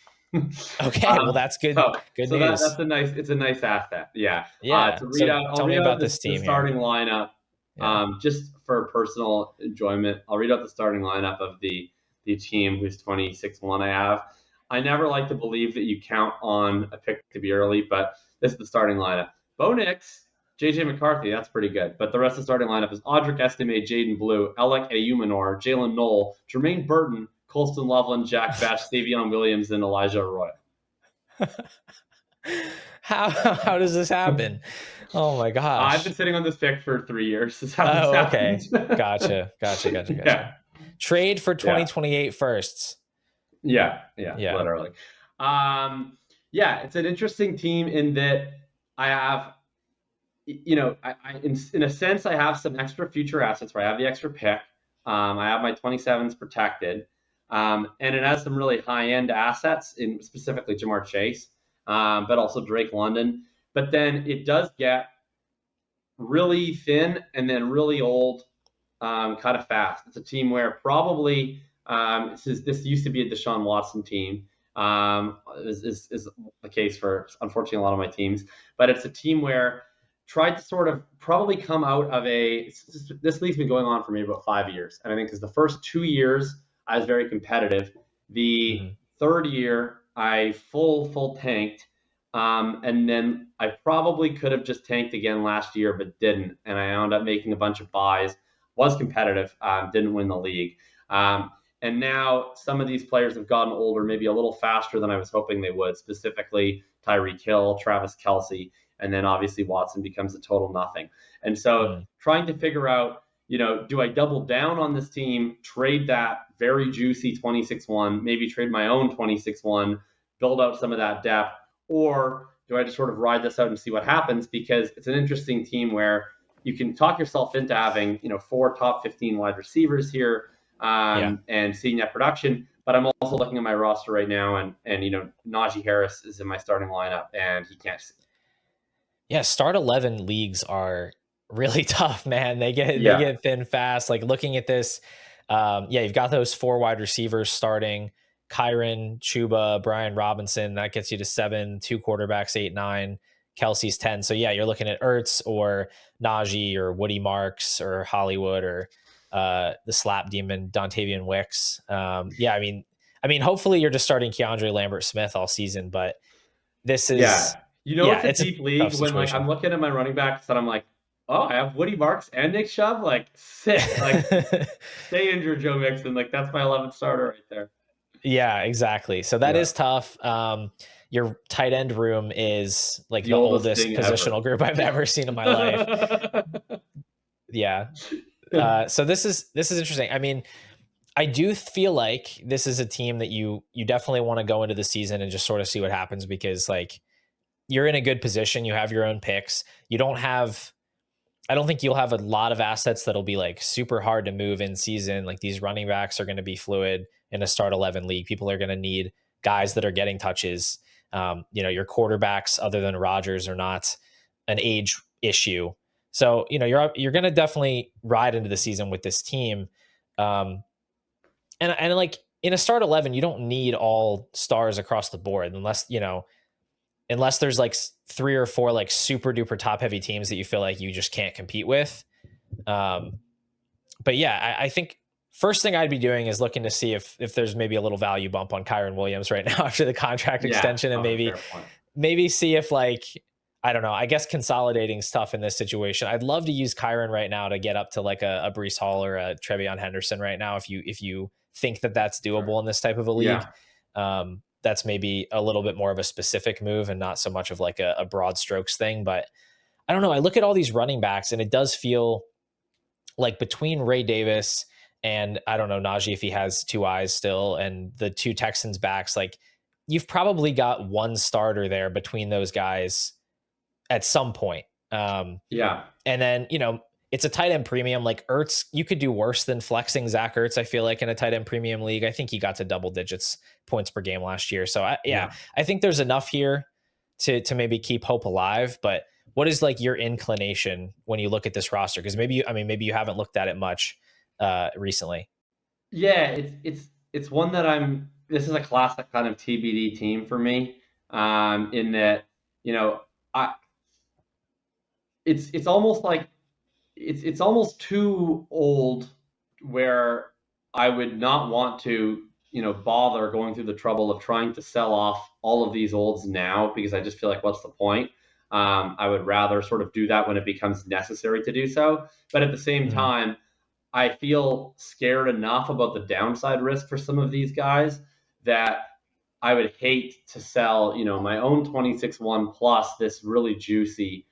Okay, well that's good. Good news. That's it's a nice asset. Yeah. Yeah. To read So out, I'll tell me read about out this the team starting here. lineup. Yeah. Just for personal enjoyment, I'll read out the starting lineup of the team whose 26-1 I have. I never like to believe that you count on a pick to be early, but this is the starting lineup. Bo Nix, JJ McCarthy, that's pretty good. But the rest of the starting lineup is Audric Estime, Jaden Blue, Alec Ayumanor, Jalen Knoll, Jermaine Burton, Colston Loveland, Jack Batch, Savion Williams, and Elijah Arroyo. How does this happen? Oh my gosh. I've been sitting on this pick for 3 years. This okay. happened. Gotcha. Yeah. Trade for 2028 firsts. Yeah, literally. It's an interesting team in that I have, in a sense, I have some extra future assets where I have the extra pick. I have my 27s protected, and it has some really high-end assets, in specifically Jamar Chase, but also Drake London. But then it does get really thin and then really old, kind of fast. It's a team where probably this used to be a Deshaun Watson team. Is the case for, unfortunately, a lot of my teams. But it's a team where tried to sort of probably come out of this league's been going on for maybe about 5 years. And I think because the first 2 years I was very competitive. The third year I full tanked. And then I probably could have just tanked again last year, but didn't. And I ended up making a bunch of buys, was competitive, didn't win the league. And now some of these players have gotten older, maybe a little faster than I was hoping they would, specifically Tyreek Hill, Travis Kelce, and then obviously Watson becomes a total nothing. And so trying to figure out, do I double down on this team, trade that very juicy 26-1, maybe trade my own 26-1, build out some of that depth, or do I just sort of ride this out and see what happens? Because it's an interesting team where you can talk yourself into having, 4 top 15 wide receivers here, and seeing that production. But I'm also looking at my roster right now, and Najee Harris is in my starting lineup, and he can't see. Yeah, start 11 leagues are really tough, man. They get thin fast. Like looking at this, you've got those 4 wide receivers starting. Kyron, Chuba, Brian Robinson, that gets you to 7, 2 quarterbacks, 8, 9, Kelsey's 10. So yeah, you're looking at Ertz or Najee or Woody Marks or Hollywood or the slap demon Dontavian Wicks. I mean, hopefully you're just starting Keandre Lambert Smith all season, but this is it's a deep league when like I'm looking at my running backs and I'm like, oh, I have Woody Marks and Nick Chubb, like sick, like stay injured, Joe Mixon, like that's my 11th starter right there. Yeah, exactly. So that is tough. Your tight end room is like the oldest positional group I've ever seen in my life. Yeah. So this is interesting. I mean, I do feel like this is a team that you definitely want to go into the season and just sort of see what happens, because like you're in a good position. You have your own picks. I don't think you'll have a lot of assets that'll be like super hard to move in season. Like these running backs are going to be fluid in a start 11 league. People are going to need guys that are getting touches. Your quarterbacks, other than Rodgers, are not an age issue. So, you're going to definitely ride into the season with this team. And like in a start 11, you don't need all stars across the board unless there's like 3 or 4 like super duper top heavy teams that you feel like you just can't compete with. But yeah, I think first thing I'd be doing is looking to see if there's maybe a little value bump on Kyron Williams right now after the contract Yeah. extension, and Oh, fair point. maybe see if, like, I don't know, I guess consolidating stuff in this situation. I'd love to use Kyron right now to get up to like a Breece Hall or a Trevion Henderson right now, if you think that that's Sure. doable in this type of a league. Yeah. That's maybe a little bit more of a specific move and not so much of like a broad strokes thing. But I don't know. I look at all these running backs and it does feel like between Ray Davis and, I don't know, Najee, if he has two eyes still, and the two Texans backs, like, you've probably got one starter there between those guys at some point. Yeah. And then, it's a tight end premium. Like Ertz, you could do worse than flexing Zach Ertz, I feel like, in a tight end premium league. I think he got to double digits points per game last year. So Yeah. I think there's enough here to maybe keep hope alive. But what is like your inclination when you look at this roster? Because maybe you haven't looked at it much recently. Yeah, it's one that this is a classic kind of TBD team for me. In that, I it's almost like it's almost too old where I would not want to, bother going through the trouble of trying to sell off all of these olds now, because I just feel like, what's the point? I would rather sort of do that when it becomes necessary to do so. But at the same time, I feel scared enough about the downside risk for some of these guys that I would hate to sell, my own 26-1 plus this really juicy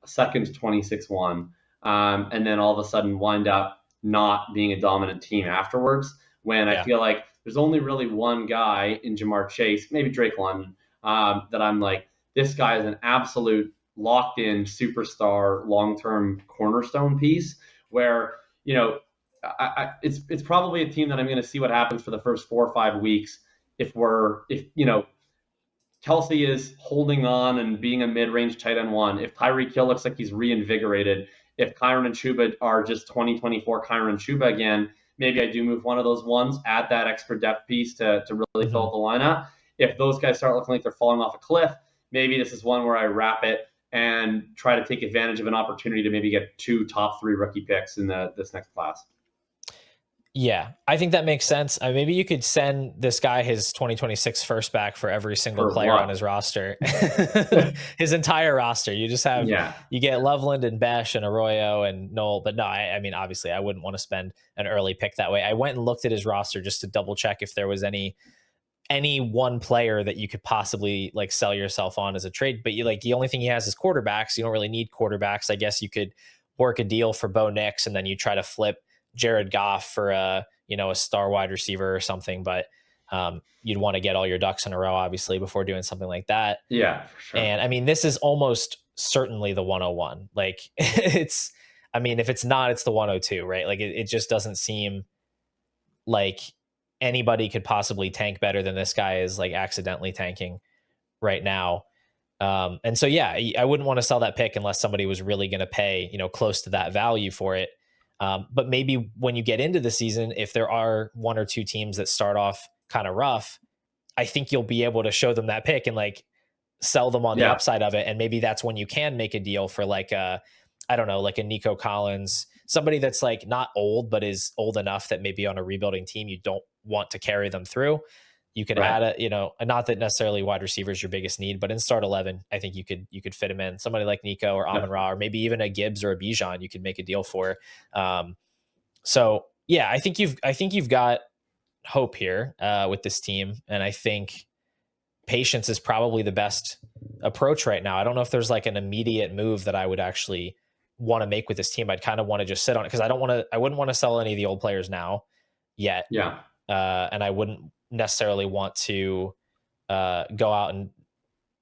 second 26-1, and then all of a sudden wind up not being a dominant team afterwards. When I feel like there's only really one guy in Jamar Chase, maybe Drake London, that I'm like, this guy is an absolute locked-in superstar, long-term cornerstone piece. Where it's probably a team that I'm going to see what happens for the first 4 or 5 weeks. If Kelsey is holding on and being a mid-range tight end one, if Tyreek Hill looks like he's reinvigorated, if Kyron and Chuba are just 2024 Kyron and Chuba again, maybe I do move one of those ones, add that extra depth piece to really fill out the lineup. If those guys start looking like they're falling off a cliff, maybe this is one where I wrap it and try to take advantage of an opportunity to maybe get 2 top 3 rookie picks in this next class. Yeah, I think that makes sense. Maybe you could send this guy his 2026 first back for every single player on his roster, his entire roster. You just have, you get Loveland and Besh and Arroyo and Knoll. But no, I mean, obviously I wouldn't want to spend an early pick that way. I went and looked at his roster just to double check if there was any one player that you could possibly like sell yourself on as a trade. But the only thing he has is quarterbacks. You don't really need quarterbacks. I guess you could work a deal for Bo Nix and then you try to flip Jared Goff for a star wide receiver or something, but you'd want to get all your ducks in a row, obviously, before doing something like that. Yeah, for sure. And I mean, this is almost certainly the 101. Like if it's not, it's the 102, right? Like it just doesn't seem like anybody could possibly tank better than this guy is like accidentally tanking right now. And so, yeah, I wouldn't want to sell that pick unless somebody was really going to pay, close to that value for it. But maybe when you get into the season, if there are 1 or 2 teams that start off kind of rough, I think you'll be able to show them that pick and like sell them on the upside of it. And maybe that's when you can make a deal for like like a Nico Collins, somebody that's like not old, but is old enough that maybe on a rebuilding team, you don't want to carry them through. You could add not that necessarily wide receiver is your biggest need, but in start 11, I think you could fit him in. Somebody like Nico or Amon-Ra, or maybe even a Gibbs or a Bijan, you could make a deal for. So yeah, I think you've got hope here with this team, and I think patience is probably the best approach right now. I don't know if there's like an immediate move that I would actually want to make with this team. I'd kind of want to just sit on it because I wouldn't want to sell any of the old players now yet. Yeah. And I wouldn't necessarily want to go out and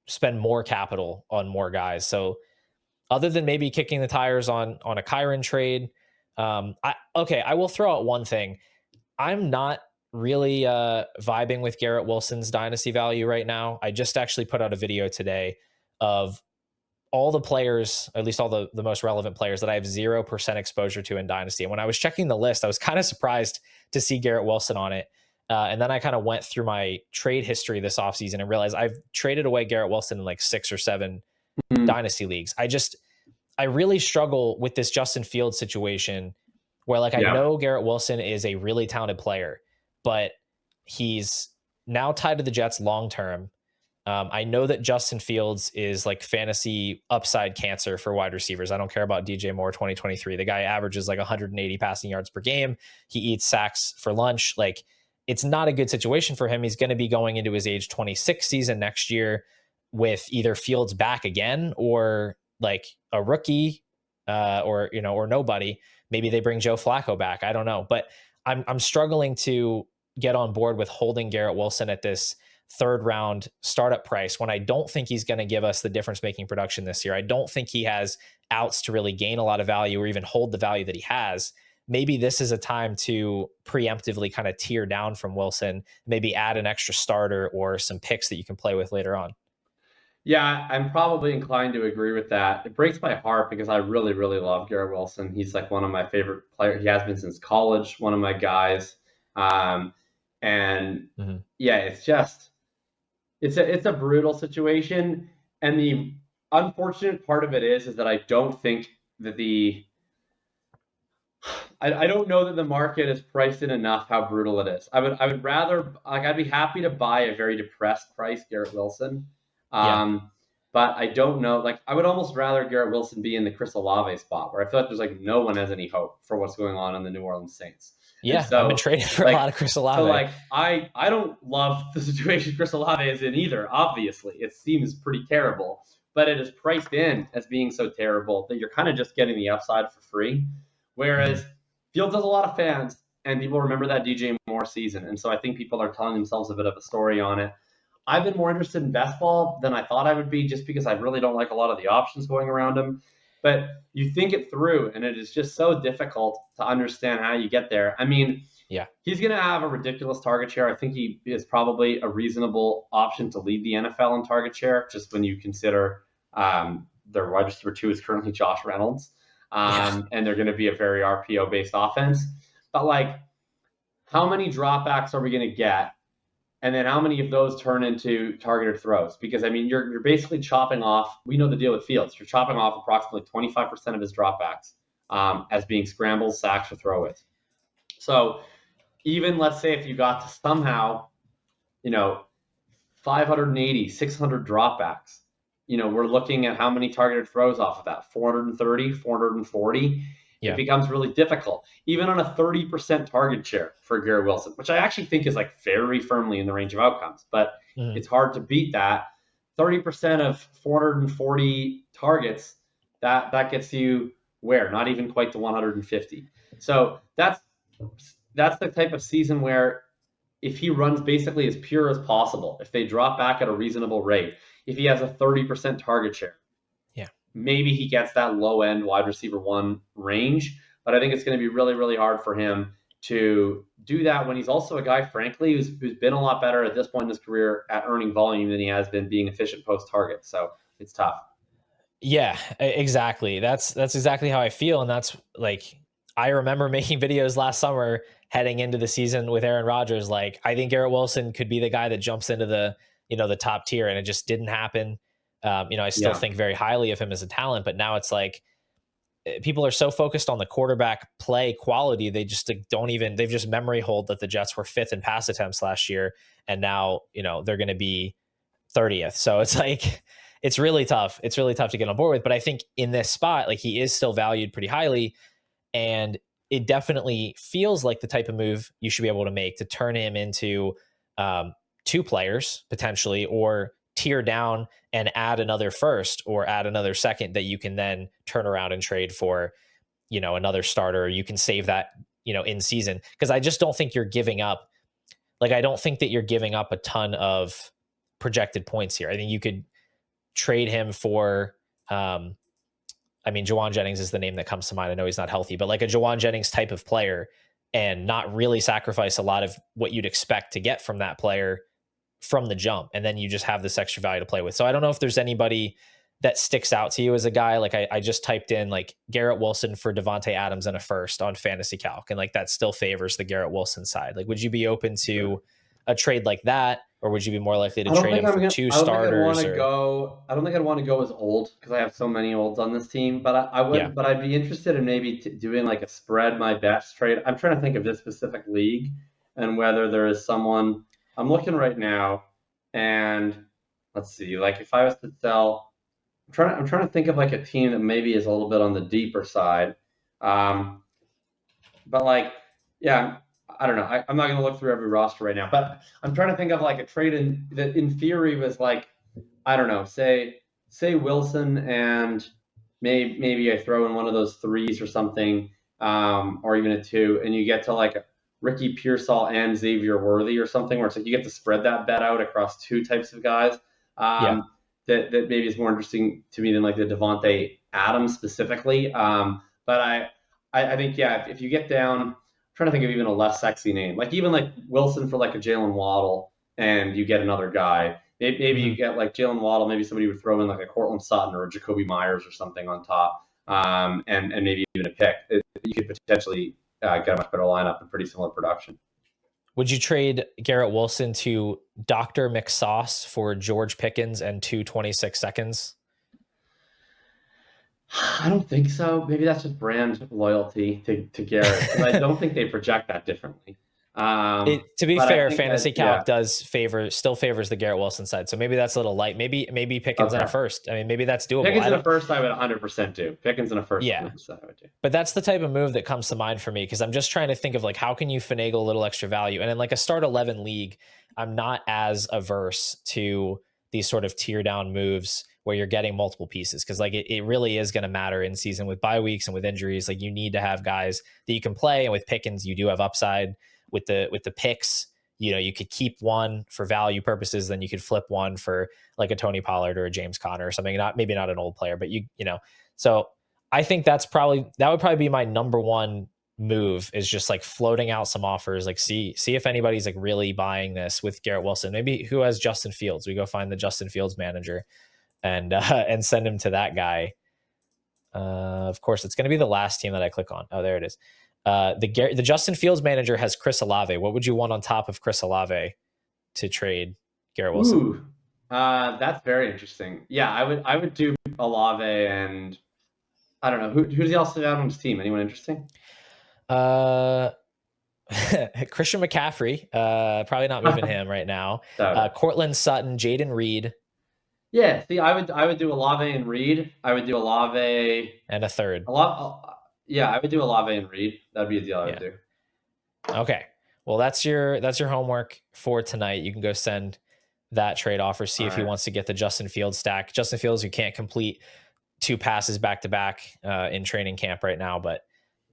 spend more capital on more guys. So other than maybe kicking the tires on a Kyron trade, I will throw out one thing. I'm not really vibing with Garrett Wilson's dynasty value right now. I just actually put out a video today of all the players, at least all the most relevant players that I have 0% exposure to in dynasty. And when I was checking the list, I was kind of surprised to see Garrett Wilson on it. And then I kind of went through my trade history this offseason and realized I've traded away Garrett Wilson in like 6 or 7 dynasty leagues. I really struggle with this Justin Fields situation where like I Yeah. know Garrett Wilson is a really talented player, but he's now tied to the Jets long term. I know that Justin Fields is like fantasy upside cancer for wide receivers. I don't care about DJ Moore 2023. The guy averages like 180 passing yards per game. He eats sacks for lunch. Like, it's not a good situation for him. He's going to be going into his age 26 season next year with either Fields back again or like a rookie, or nobody. Maybe they bring Joe Flacco back. I don't know, but I'm struggling to get on board with holding Garrett Wilson at this third round startup price when I don't think he's going to give us the difference making production this year. I don't think he has outs to really gain a lot of value or even hold the value that he has. Maybe this is a time to preemptively kind of tear down from Wilson, maybe add an extra starter or some picks that you can play with later on. Yeah, I'm probably inclined to agree with that. It breaks my heart because I really, really love Garrett Wilson. He's like one of my favorite players. He has been since college, one of my guys. Um, and Mm-hmm. yeah, it's a brutal situation. And the unfortunate part of it is that I don't think that I don't know that the market is priced in enough how brutal it is. I would rather, like, I'd be happy to buy a very depressed price Garrett Wilson. Yeah. But I don't know. Like, I would almost rather Garrett Wilson be in the Chris Olave spot, where I feel like there's like no one has any hope for what's going on in the New Orleans Saints. And Yeah. I've been so, trading for a like, lot of Chris Olave. I don't love the situation Chris Olave is in either. Obviously, it seems pretty terrible, but it is priced in as being so terrible that you're kind of just getting the upside for free. Whereas Fields has a lot of fans, and people remember that DJ Moore season, and so I think people are telling themselves a bit of a story on it. I've been more interested in best ball than I thought I would be, just because I really don't like a lot of the options going around him. But you think it through, and it is just so difficult to understand how you get there. I mean, Yeah. he's going to have a ridiculous target share. I think he is probably a reasonable option to lead the NFL in target share, just when you consider their wide receiver 2 is currently Josh Reynolds, and they're going to be a very RPO based offense. But like, how many dropbacks are we going to get? And then how many of those turn into targeted throws? Because I mean, you're basically chopping off. We know the deal with Fields. You're chopping off approximately 25% of his dropbacks as being scrambles, sacks, or throwaways. So even, let's say, if you got to somehow, 580, 600 dropbacks, we're looking at how many targeted throws off of that: 430, 440. Yeah. It becomes really difficult, even on a 30% target share for Garrett Wilson, which I actually think is like very firmly in the range of outcomes, but it's hard to beat that. 30% of 440 targets, that gets you where? Not even quite to 150. So that's the type of season where, if he runs basically as pure as possible, if they drop back at a reasonable rate, if he has a 30% target share, maybe he gets that low end wide receiver 1 range. But I think it's going to be really, really hard for him to do that when he's also a guy, frankly, who's been a lot better at this point in his career at earning volume than he has been being efficient post target. So it's tough. Yeah, exactly. That's exactly how I feel. And that's like, I remember making videos last summer heading into the season with Aaron Rodgers. Like, I think Garrett Wilson could be the guy that jumps into the top tier, and it just didn't happen. I still think very highly of him as a talent, but now it's like, people are so focused on the quarterback play quality. They just they've just memory hold that the Jets were 5th in pass attempts last year. And now, they're going to be 30th. So it's like, it's really tough. It's really tough to get on board with, but I think in this spot, like, he is still valued pretty highly, and it definitely feels like the type of move you should be able to make to turn him into 2 players potentially, or tier down and add another first or add another second that you can then turn around and trade for, another starter. You can save that, in season. Cause I just don't think you're giving up. Like, I don't think that you're giving up a ton of projected points here. I think you could trade him for, Jawan Jennings is the name that comes to mind. I know he's not healthy, but like a Jawan Jennings type of player, and not really sacrifice a lot of what you'd expect to get from that player from the jump. And then you just have this extra value to play with. So I don't know if there's anybody that sticks out to you as a guy. Like, I just typed in like Garrett Wilson for Devontae Adams and a first on Fantasy Calc, and like that still favors the Garrett Wilson side. Like, would you be open to a trade like that, or would you be more likely to I don't trade think him I'm for gonna. two I don't think I'd want starters? to Or go. I don't think I'd want to go as old because I have so many olds on this team. But I yeah, would. But I'd be interested in maybe doing like a spread my bets trade. I'm trying to think of this specific league and whether there is someone. I'm looking right now, and let's see. Like if I was to sell, I'm trying to think of like a team that maybe is a little bit on the deeper side. Um, but like, yeah, I don't know. I'm not going to look through every roster right now, but I'm trying to think of like a trade that in theory was like, I don't know, say Wilson and maybe I throw in one of those threes or something, or even a two, and you get to like Ricky Pearsall and Xavier Worthy or something, where it's like you get to spread that bet out across two types of guys. yeah. That maybe is more interesting to me than like the Devonte Adams specifically. But I think yeah, if you get down, I'm trying to think of even a less sexy name, like even like Wilson for like a Jalen Waddle, and you get another guy. Maybe you Mhm. get like Jalen Waddle. Maybe somebody would throw in like a Cortland Sutton or a Jacoby Myers or something on top, and maybe even a pick. You could potentially get a much better lineup and pretty similar production. Would you trade Garrett Wilson to Dr. McSauce for George Pickens and 2 26 seconds? I don't think so. Maybe that's just brand loyalty to Garrett because I don't think they project that differently. To be But I fair, think fantasy that yeah, calc still favors the Garrett Wilson side. So maybe that's a little light. Maybe Pickens in a okay. first. I mean, maybe that's doable. Pickens I in a don't. first, I would 100% do. Pickens in a first, Yeah, 100% I would do. but that's the type of move that comes to mind for me because I'm just trying to think of like how can you finagle a little extra value. And in like a start 11 league, I'm not as averse to these sort of tier down moves where you're getting multiple pieces because like it really is going to matter in season with bye weeks and with injuries. Like you need to have guys that you can play, and with Pickens, you do have upside with the picks. You know, you could keep one for value purposes, then you could flip one for like a Tony Pollard or a James Conner or something. Not maybe not an old player, but you know. So I think that would probably be my number one move is just like floating out some offers, like see if anybody's like really buying this with Garrett Wilson. Maybe who has Justin Fields? We go find the Justin Fields manager and and send him to that guy. Of course, it's going to be the last team that I click on. Oh, there it is. The Justin Fields manager has Chris Olave. What would you want on top of Chris Olave to trade Garrett Wilson? Ooh, that's very interesting. Yeah, I would do Olave and I don't know who's else out on his team. Anyone interesting? Uh, Christian McCaffrey. Probably not moving him right now. Doubt it. Cortland Sutton, Jaden Reed, Yeah, see, I would do Olave and Reed. I would do Olave and a third. a lot. Yeah, I would do Olave and Reed. That'd be a deal I would Yeah. do. Okay. Well, that's your homework for tonight. You can go send that trade offer, see All if he right. wants to get the Justin Fields stack. Justin Fields, who can't complete two passes back to back in training camp right now, but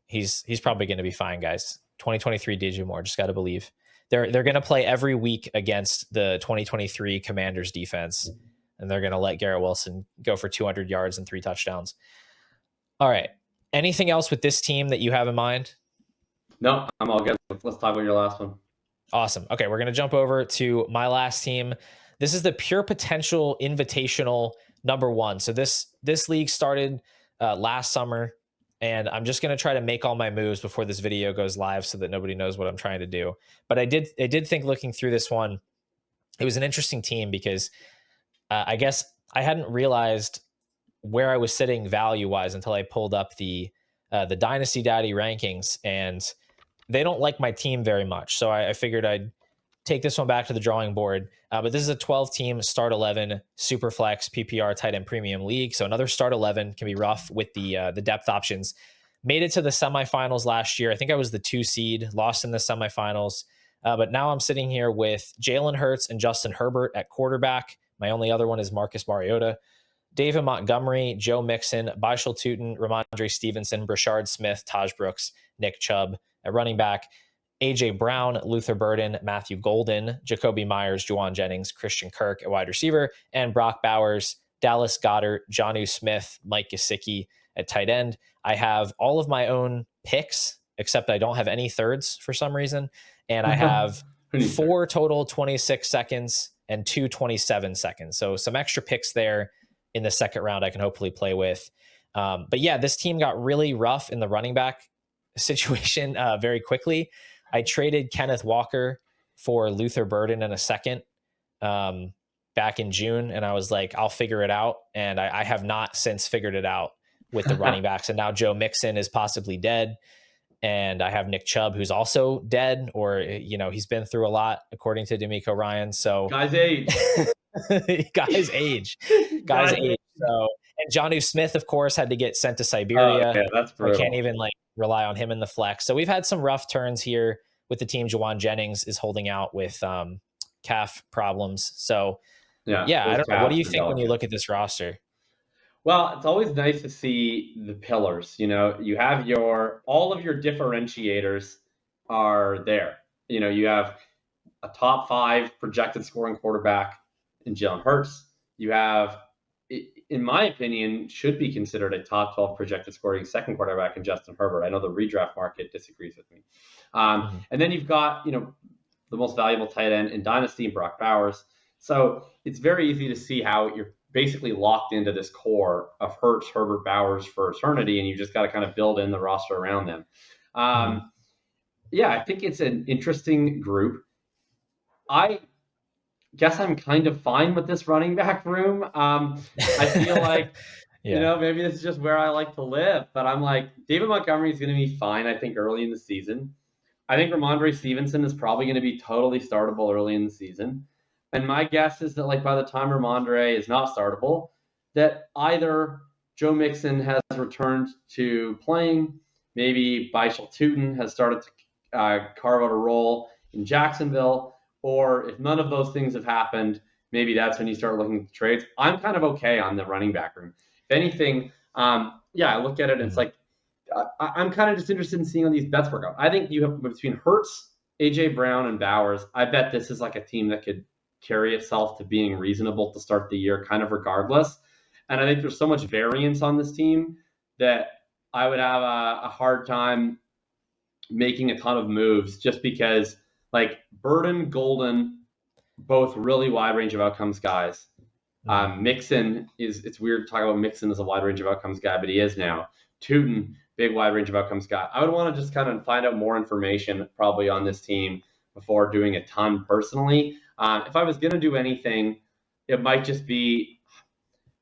he's probably going to be fine, guys. 2023 DJ Moore, just got to believe. They're going to play every week against the 2023 Commanders defense, and they're going to let Garrett Wilson go for 200 yards and 3 touchdowns. All right. Anything else with this team that you have in mind? No, I'm all good. Let's talk about your last one. Awesome. Okay, we're going to jump over to my last team. This is the Pure Potential Invitational #1. So this league started last summer, and I'm just going to try to make all my moves before this video goes live so that nobody knows what I'm trying to do. But I did think looking through this one, it was an interesting team because I guess I hadn't realized where I was sitting value wise until I pulled up the Dynasty Daddy rankings, and they don't like my team very much. So I figured I'd take this one back to the drawing board. But this is a 12-team start 11 super flex PPR tight end premium league. So another start 11 can be rough with the depth options. Made it to the semifinals last year. I think I was the 2 seed, lost in the semifinals. But now I'm sitting here with Jalen Hurts and Justin Herbert at quarterback. My only other one is Marcus Mariota. David Montgomery, Joe Mixon, Baishal Tutin, Ramondre Stevenson, Brashard Smith, Taj Brooks, Nick Chubb at running back, AJ Brown, Luther Burden, Matthew Golden, Jacoby Myers, Juwan Jennings, Christian Kirk at wide receiver, and Brock Bowers, Dallas Goedert, Jonnu Smith, Mike Gesicki at tight end. I have all of my own picks, except I don't have any thirds for some reason. And I have 4 total 26 seconds and 2 27 seconds. So some extra picks there in the second round I can hopefully play with. But yeah, this team got really rough in the running back situation very quickly. I traded Kenneth Walker for Luther Burden in a second back in June, and I was like, I'll figure it out. And I have not since figured it out with the running backs. And now Joe Mixon is possibly dead. And I have Nick Chubb, who's also dead, or, he's been through a lot, according to D'Amico Ryan. So Guys age. guys age. So, and Jonnu Smith, of course, had to get sent to Siberia. Oh, yeah, that's brutal. So I can't even rely on him in the flex. So we've had some rough turns here with the team. Jawan Jennings is holding out with calf problems. So yeah, I don't know. What do you think when you look at this roster? Well, it's always nice to see the pillars. You have all of your differentiators are there. You have a top 5 projected scoring quarterback in Jalen Hurts. You have, in my opinion, should be considered a top 12 projected scoring second quarterback in Justin Herbert. I know the redraft market disagrees with me. And then you've got, the most valuable tight end in Dynasty, Brock Bowers. So it's very easy to see how you're basically locked into this core of Hurts, Herbert, Bowers for eternity, and you just got to kind of build in the roster around them. Yeah, I think it's an interesting group. I guess I'm kind of fine with this running back room. I feel like, maybe this is just where I like to live, but I'm like, David Montgomery is going to be fine, I think, early in the season. I think Ramondre Stevenson is probably going to be totally startable early in the season. And my guess is that, by the time Ramondre is not startable, that either Joe Mixon has returned to playing, maybe Baishal Tootin has started to carve out a role in Jacksonville, or if none of those things have happened, maybe that's when you start looking at the trades. I'm kind of okay on the running back room. If anything, I look at it and it's like, I'm kind of just interested in seeing how these bets work out. I think you have between Hurts, AJ Brown, and Bowers. I bet this is like a team that could carry itself to being reasonable to start the year, kind of regardless. And I think there's so much variance on this team that I would have a hard time making a ton of moves, just because Burden, Golden, both really wide range of outcomes guys. Mixon it's weird to talk about Mixon as a wide range of outcomes guy, but he is now. Tootin, big wide range of outcomes guy. I would want to just kind of find out more information probably on this team before doing a ton personally. If I was going to do anything, it might just be,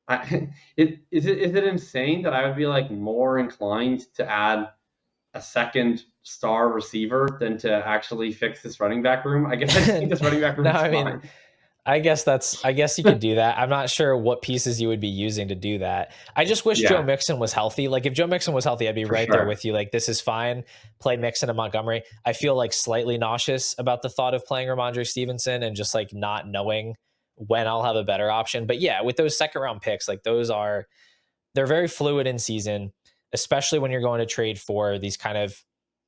is it insane that I would be more inclined to add a second star receiver than to actually fix this running back room? I guess I think this running back room is fine. I guess you could do that. I'm not sure what pieces you would be using to do that. I just wish Joe Mixon was healthy. If Joe Mixon was healthy, I'd be there with you. This is fine. Play Mixon and Montgomery. I feel slightly nauseous about the thought of playing Ramondre Stevenson and just not knowing when I'll have a better option. But yeah, with those second round picks, they're very fluid in season, especially when you're going to trade for these kind of,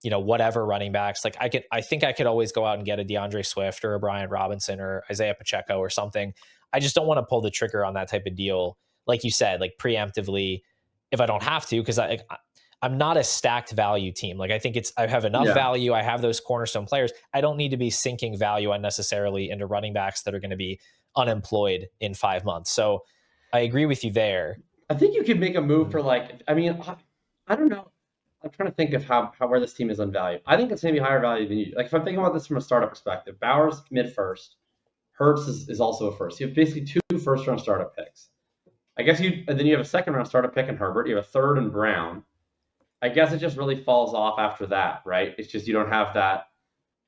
whatever running backs. I think I could always go out and get a DeAndre Swift or a Brian Robinson or Isaiah Pacheco or something. I just don't want to pull the trigger on that type of deal. Like you said, preemptively, if I don't have to, because I'm not a stacked value team. I think I have enough value. I have those cornerstone players. I don't need to be sinking value unnecessarily into running backs that are going to be unemployed in 5 months. So I agree with you there. I think you could make a move for I don't know. I'm trying to think of how where this team is on value. I think it's maybe higher value than you. If I'm thinking about this from a startup perspective, Bowers mid-first, Hurts is also a first. You have basically 2 first-round startup picks. I guess and then you have a second-round startup pick in Herbert. You have a third in Brown. I guess it just really falls off after that, right? It's just you don't have that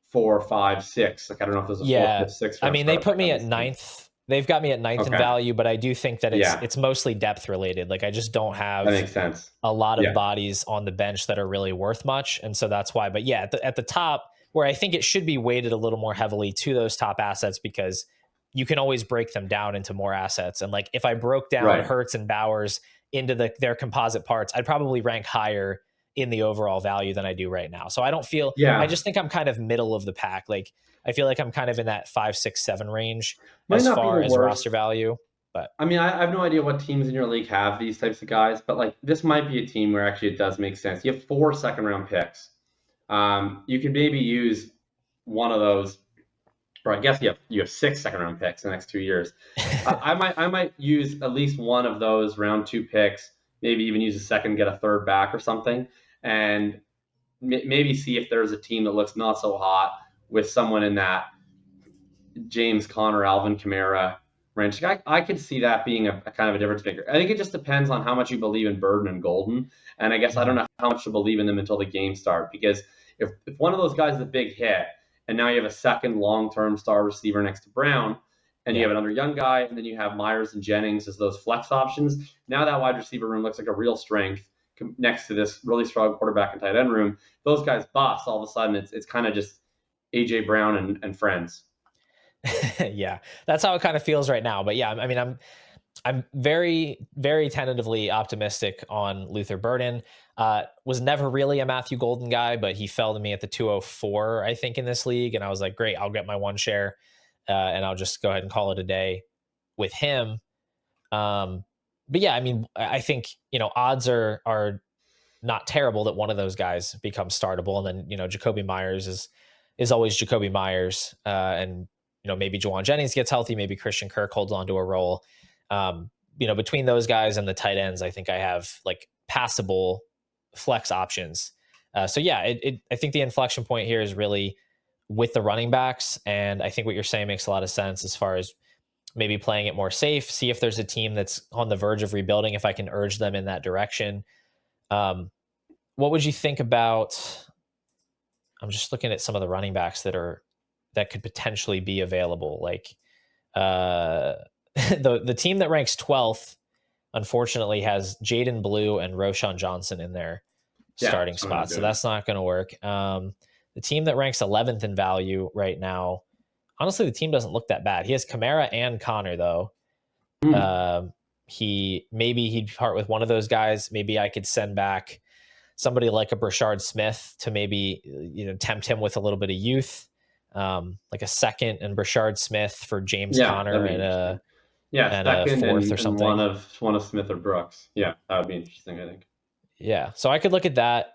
4, 5, 6. I don't know if there's a 4th, 5th, 6th. They put me at 9th. They've got me at 9th in value, but I do think that it's mostly depth related. I just don't have that makes sense. A lot of bodies on the bench that are really worth much. And so that's why. But yeah, at the top, where I think it should be weighted a little more heavily to those top assets, because you can always break them down into more assets. And if I broke down Hurts and Bowers into their composite parts, I'd probably rank higher in the overall value than I do right now. So I don't feel, I just think I'm kind of middle of the pack. I feel like I'm kind of in that 5, 6, 7 range as far as roster value. But I have no idea what teams in your league have these types of guys, but this might be a team where actually it does make sense. You have 4 second-round picks. You could maybe use one of those, or I guess you have 6 second-round picks in the next 2 years. I might use at least one of those round 2 picks, maybe even use a second, get a third back or something, and maybe see if there's a team that looks not so hot with someone in that James Conner, Alvin Kamara range. I could see that being a kind of a difference maker. I think it just depends on how much you believe in Burden and Golden. And I guess I don't Mhm. know how much to believe in them until the game start, because if one of those guys is a big hit and now you have a second long-term star receiver next to Brown, and you Yeah. have another young guy, and then you have Myers and Jennings as those flex options, now that wide receiver room looks like a real strength next to this really strong quarterback and tight end room. Those guys bust, all of a sudden it's kind of just AJ Brown and friends. Yeah, that's how it kind of feels right now. But yeah, I mean, I'm very, very tentatively optimistic on Luther Burden. Was never really a Matthew Golden guy, but he fell to me at the 204, I think, in this league. And I was like, great, I'll get my one share, and I'll just go ahead and call it a day with him. Um, but yeah, I mean, I think, odds are not terrible that one of those guys becomes startable. And then, Jacoby Myers is always Jacoby Myers. And, maybe Juwan Jennings gets healthy, maybe Christian Kirk holds on to a role. Between those guys and the tight ends, I think I have like passable flex options. So yeah, I think the inflection point here is really with the running backs. And I think what you're saying makes a lot of sense as far as maybe playing it more safe, see if there's a team that's on the verge of rebuilding, if I can urge them in that direction. Um, what would you think about? I'm just looking at some of the running backs that could potentially be available. Like uh, the team that ranks 12th, unfortunately, has Jaden Blue and Roshan Johnson in their Yeah, starting that's what I'm spots, so doing. that's not going to work. The team that ranks 11th in value right now, honestly, the team doesn't look that bad. He has Kamara and Connor though. Hmm. Um, he'd part with one of those guys. Maybe I could send back somebody like a Brashard Smith to maybe tempt him with a little bit of youth, like a second and Brashard Smith for James Yeah, that'd Conner be and interesting. a Yeah, second fourth or and one something. of Smith or Brooks. Yeah, that would be interesting, I think. Yeah, so I could look at that.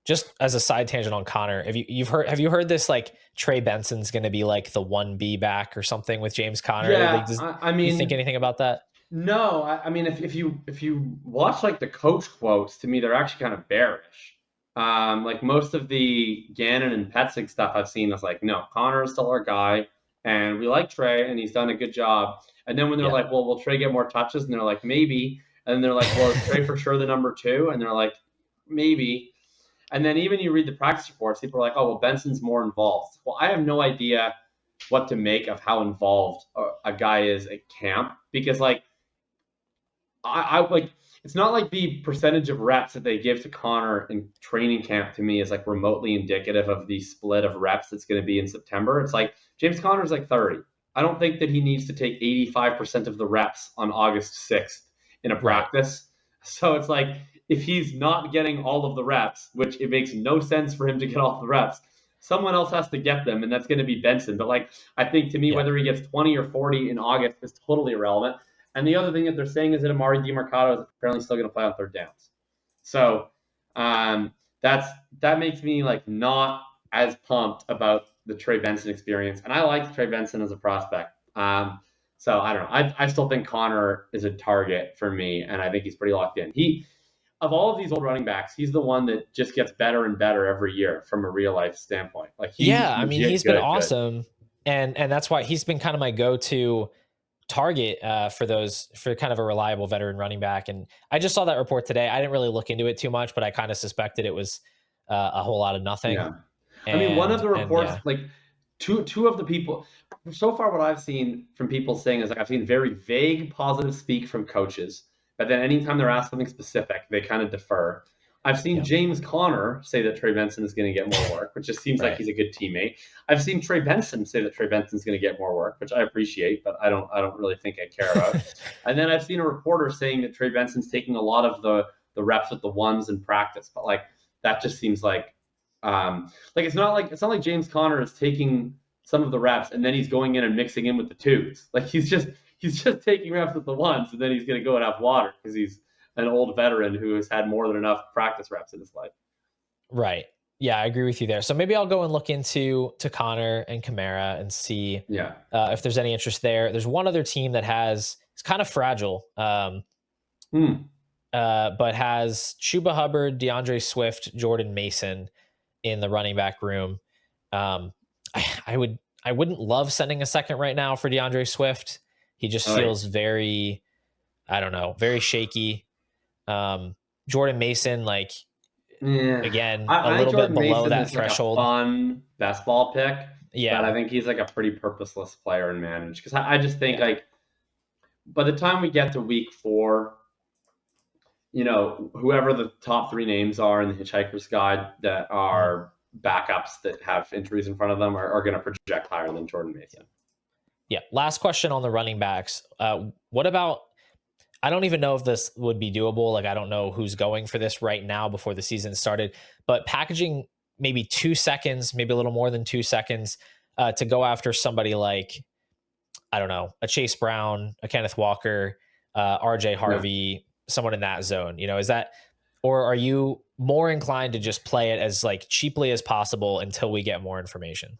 Just as a side tangent on Connor, have you heard this, like Trey Benson's going to be like the 1B back or something with James Conner? Like, Yeah, I you think mean, anything about that? no, I mean, if you watch like the coach quotes, to me, they're actually kind of bearish. Like most of the Gannon and Petzing stuff I've seen is like, no, Connor is still our guy, and we like Trey, and he's done a good job. And then when they're Yeah. like, well, will Trey get more touches? And they're like, maybe. And then they're like, well, is Trey for sure the number two? And they're like, maybe. And then even you read the practice reports, people are like, oh, well, Benson's more involved. Well, I have no idea what to make of how involved a guy is at camp, because like I like, it's not like the percentage of reps that they give to Connor in training camp to me is like remotely indicative of the split of reps that's going to be in September. It's like James Conner's like 30. I don't think that he needs to take 85% of the reps on August 6th in a Right. practice. So it's like if he's not getting all of the reps, which it makes no sense for him to get all the reps, someone else has to get them, and that's going to be Benson. But like, I think to me, Yeah. whether he gets 20 or 40 in August is totally irrelevant. And the other thing that they're saying is that Amari DiMercato is apparently still going to play on third downs. So that's that makes me like not as pumped about the Trey Benson experience. And I like Trey Benson as a prospect. So I don't know. I still think Connor is a target for me, and I think he's pretty locked in. He of all of these old running backs, he's the one that just gets better and better every year from a real life standpoint. Like he's Yeah, I mean, legit he's been good. awesome, and that's why he's been kind of my go-to target for kind of a reliable veteran running back. And I just saw that report today. I didn't really look into it too much, but I kind of suspected it was a whole lot of nothing. Yeah. I mean, one of And the reports, yeah, like two of the people, so far what I've seen from people saying is like I've seen very vague positive speak from coaches, but then anytime they're asked something specific, they kind of defer. I've seen yeah, James Conner say that Trey Benson is going to get more work, which just seems like right, he's a good teammate. I've seen Trey Benson say that Trey Benson's going to get more work, which I appreciate, but I don't really think I care about. And then I've seen a reporter saying that Trey Benson's taking a lot of the reps with the ones in practice, but like that just seems like it's not like James Conner is taking some of the reps and then he's going in and mixing in with the twos. Like he's just taking reps with the ones, and then he's going to go and have water because he's an old veteran who has had more than enough practice reps in his life. right. Yeah, I agree with you there. So maybe I'll go and look into Connor and Kamara and see Yeah. if there's any interest there. There's one other team that it's kind of fragile. Hmm. But has Chuba Hubbard, DeAndre Swift, Jordan Mason in the running back room. Um, I I wouldn't love sending a second right now for DeAndre Swift. He just feels very, I don't know, very shaky. Jordan Mason, like, Yeah, again, a I little bit Jordan below Mason that is like a threshold. fun best ball pick, but I Yeah. think he's like a pretty purposeless player and manage because I just think Yeah. like by the time we get to week 4, whoever the top 3 names are in the Hitchhiker's Guide that Mhm. are backups that have injuries in front of them are going to project higher than Jordan Mason. Yeah. Last question on the running backs. What about, I don't even know if this would be doable. Like, I don't know who's going for this right now before the season started, but packaging maybe 2 seconds, maybe a little more than 2 seconds, to go after somebody like, I don't know, a Chase Brown, a Kenneth Walker, RJ Yeah. Harvey, someone in that zone. Is that, or are you more inclined to just play it as like cheaply as possible until we get more information?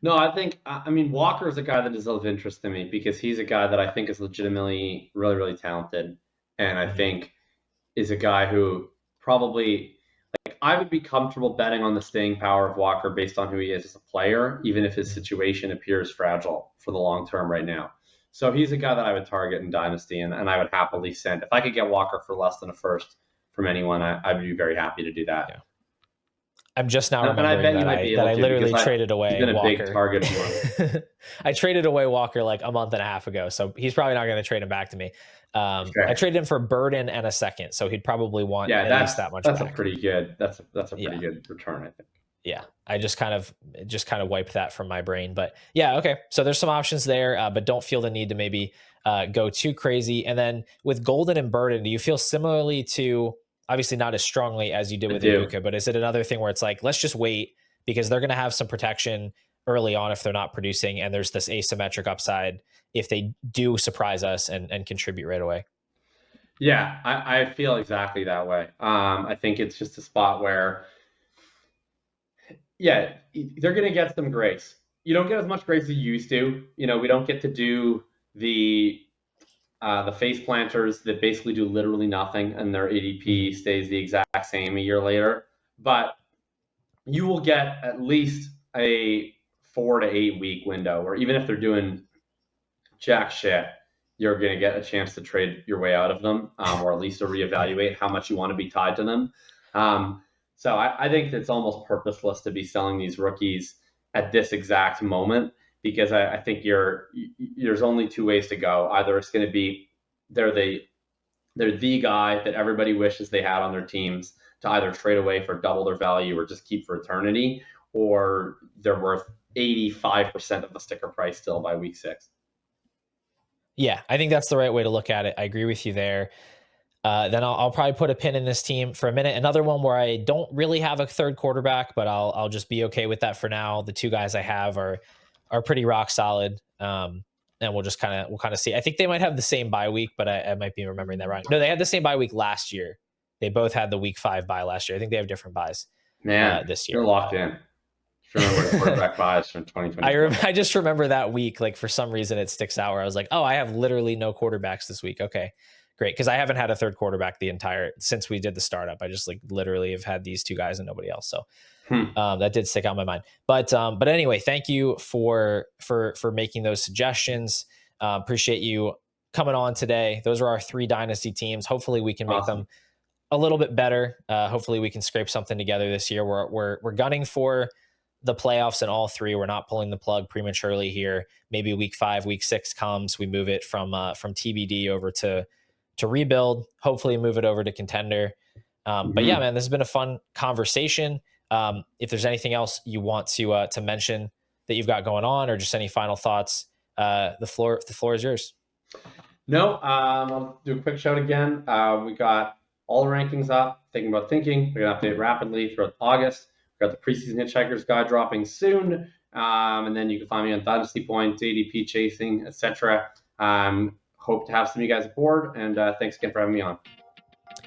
No, I mean, Walker is a guy that is of interest to me because he's a guy that I think is legitimately really, really talented. And I Mhm. think is a guy who probably, like, I would be comfortable betting on the staying power of Walker based on who he is as a player, even if his Mhm. situation appears fragile for the long term right now. So he's a guy that I would target in Dynasty, and I would happily send. If I could get Walker for less than a first from anyone, I'd be very happy to do that. Yeah. I'm just now And I remembering bet you that might be that able I to because literally traded he's away been a big Walker. target of yours. I traded away Walker like a month and a half ago, so he's probably not going to trade him back to me. I Okay. traded him for Burden and a second, so he'd probably want Yeah, at least that much that's a back. pretty good that's a pretty Yeah, good return, I think. yeah. I just kind of wiped that from my brain, but yeah, okay. So there's some options there, but don't feel the need to maybe go too crazy. And then with Golden and Burden, do you feel similarly to, obviously not as strongly as you did I with do. Ibuka, but is it another thing where it's like, let's just wait because they're going to have some protection early on if they're not producing, and there's this asymmetric upside if they do surprise us and contribute right away? Yeah, I feel exactly that way. I think it's just a spot where, yeah, they're going to get some grace. You don't get as much grace as you used to. We don't get to do the face planters that basically do literally nothing and their ADP Mhm. stays the exact same a year later. But you will get at least a 4 to 8 week window where even if they're doing jack shit, you're going to get a chance to trade your way out of them, or at least to Yeah. reevaluate how much you want to be tied to them. So I think it's almost purposeless to be selling these rookies at this exact moment because I think there's only 2 ways to go. Either it's going to be they're the they're the guy that everybody wishes they had on their teams to either trade away for double their value or just keep for eternity, or they're worth 85% of the sticker price still by week 6. Yeah, I think that's the right way to look at it. I agree with you there. Then I'll probably put a pin in this team for a minute. Another one where I don't really have a third quarterback, but I'll just be okay with that for now. The two guys I have are pretty rock solid. And we'll kind of see. I think they might have the same bye week, but I might be remembering that wrong. No, they had the same bye week last year. They both had the week 5 bye last year. I think they have different buys Man, this you're year. locked in. Just remember the quarterback bias from 2024. I just remember that week, like for some reason it sticks out where I was like, oh, I have literally no quarterbacks this week. Okay, great. Cause I haven't had a third quarterback since we did the startup. I just like literally have had these two guys and nobody else. So Hmm. that did stick out in my mind. But anyway, thank you for making those suggestions. Appreciate you coming on today. Those are our 3 dynasty teams. Hopefully we can make Awesome. them a little bit better. Hopefully we can scrape something together this year. We're gunning for the playoffs in all 3. We're not pulling the plug prematurely here. Maybe week 5, week 6 comes, we move it from TBD over to rebuild. Hopefully move it over to contender. But yeah, Hmm. man, this has been a fun conversation. If there's anything else you want to mention that you've got going on, or just any final thoughts, the floor is yours. No, I'll do a quick shout again. We got all the rankings up, thinking about thinking. We're going to update rapidly throughout August. We got the preseason Hitchhiker's Guide dropping soon. And then you can find me on Dynasty Points, ADP Chasing, etc. Hope to have some of you guys aboard. And thanks again for having me on.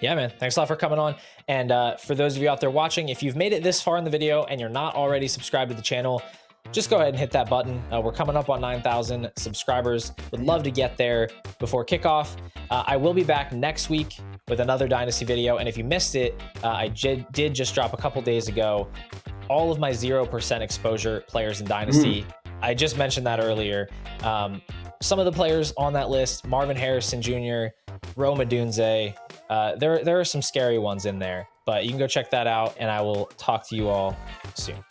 Yeah, man. Thanks a lot for coming on. And for those of you out there watching, if you've made it this far in the video and you're not already subscribed to the channel, just go ahead and hit that button. We're coming up on 9,000 subscribers. Would love to get there before kickoff. I will be back next week with another Dynasty video. And if you missed it, I did just drop a couple days ago all of my 0% exposure players in Dynasty I just mentioned that earlier. Some of the players on that list: Marvin Harrison Jr., Rome Odunze. There are some scary ones in there, but you can go check that out, and I will talk to you all soon.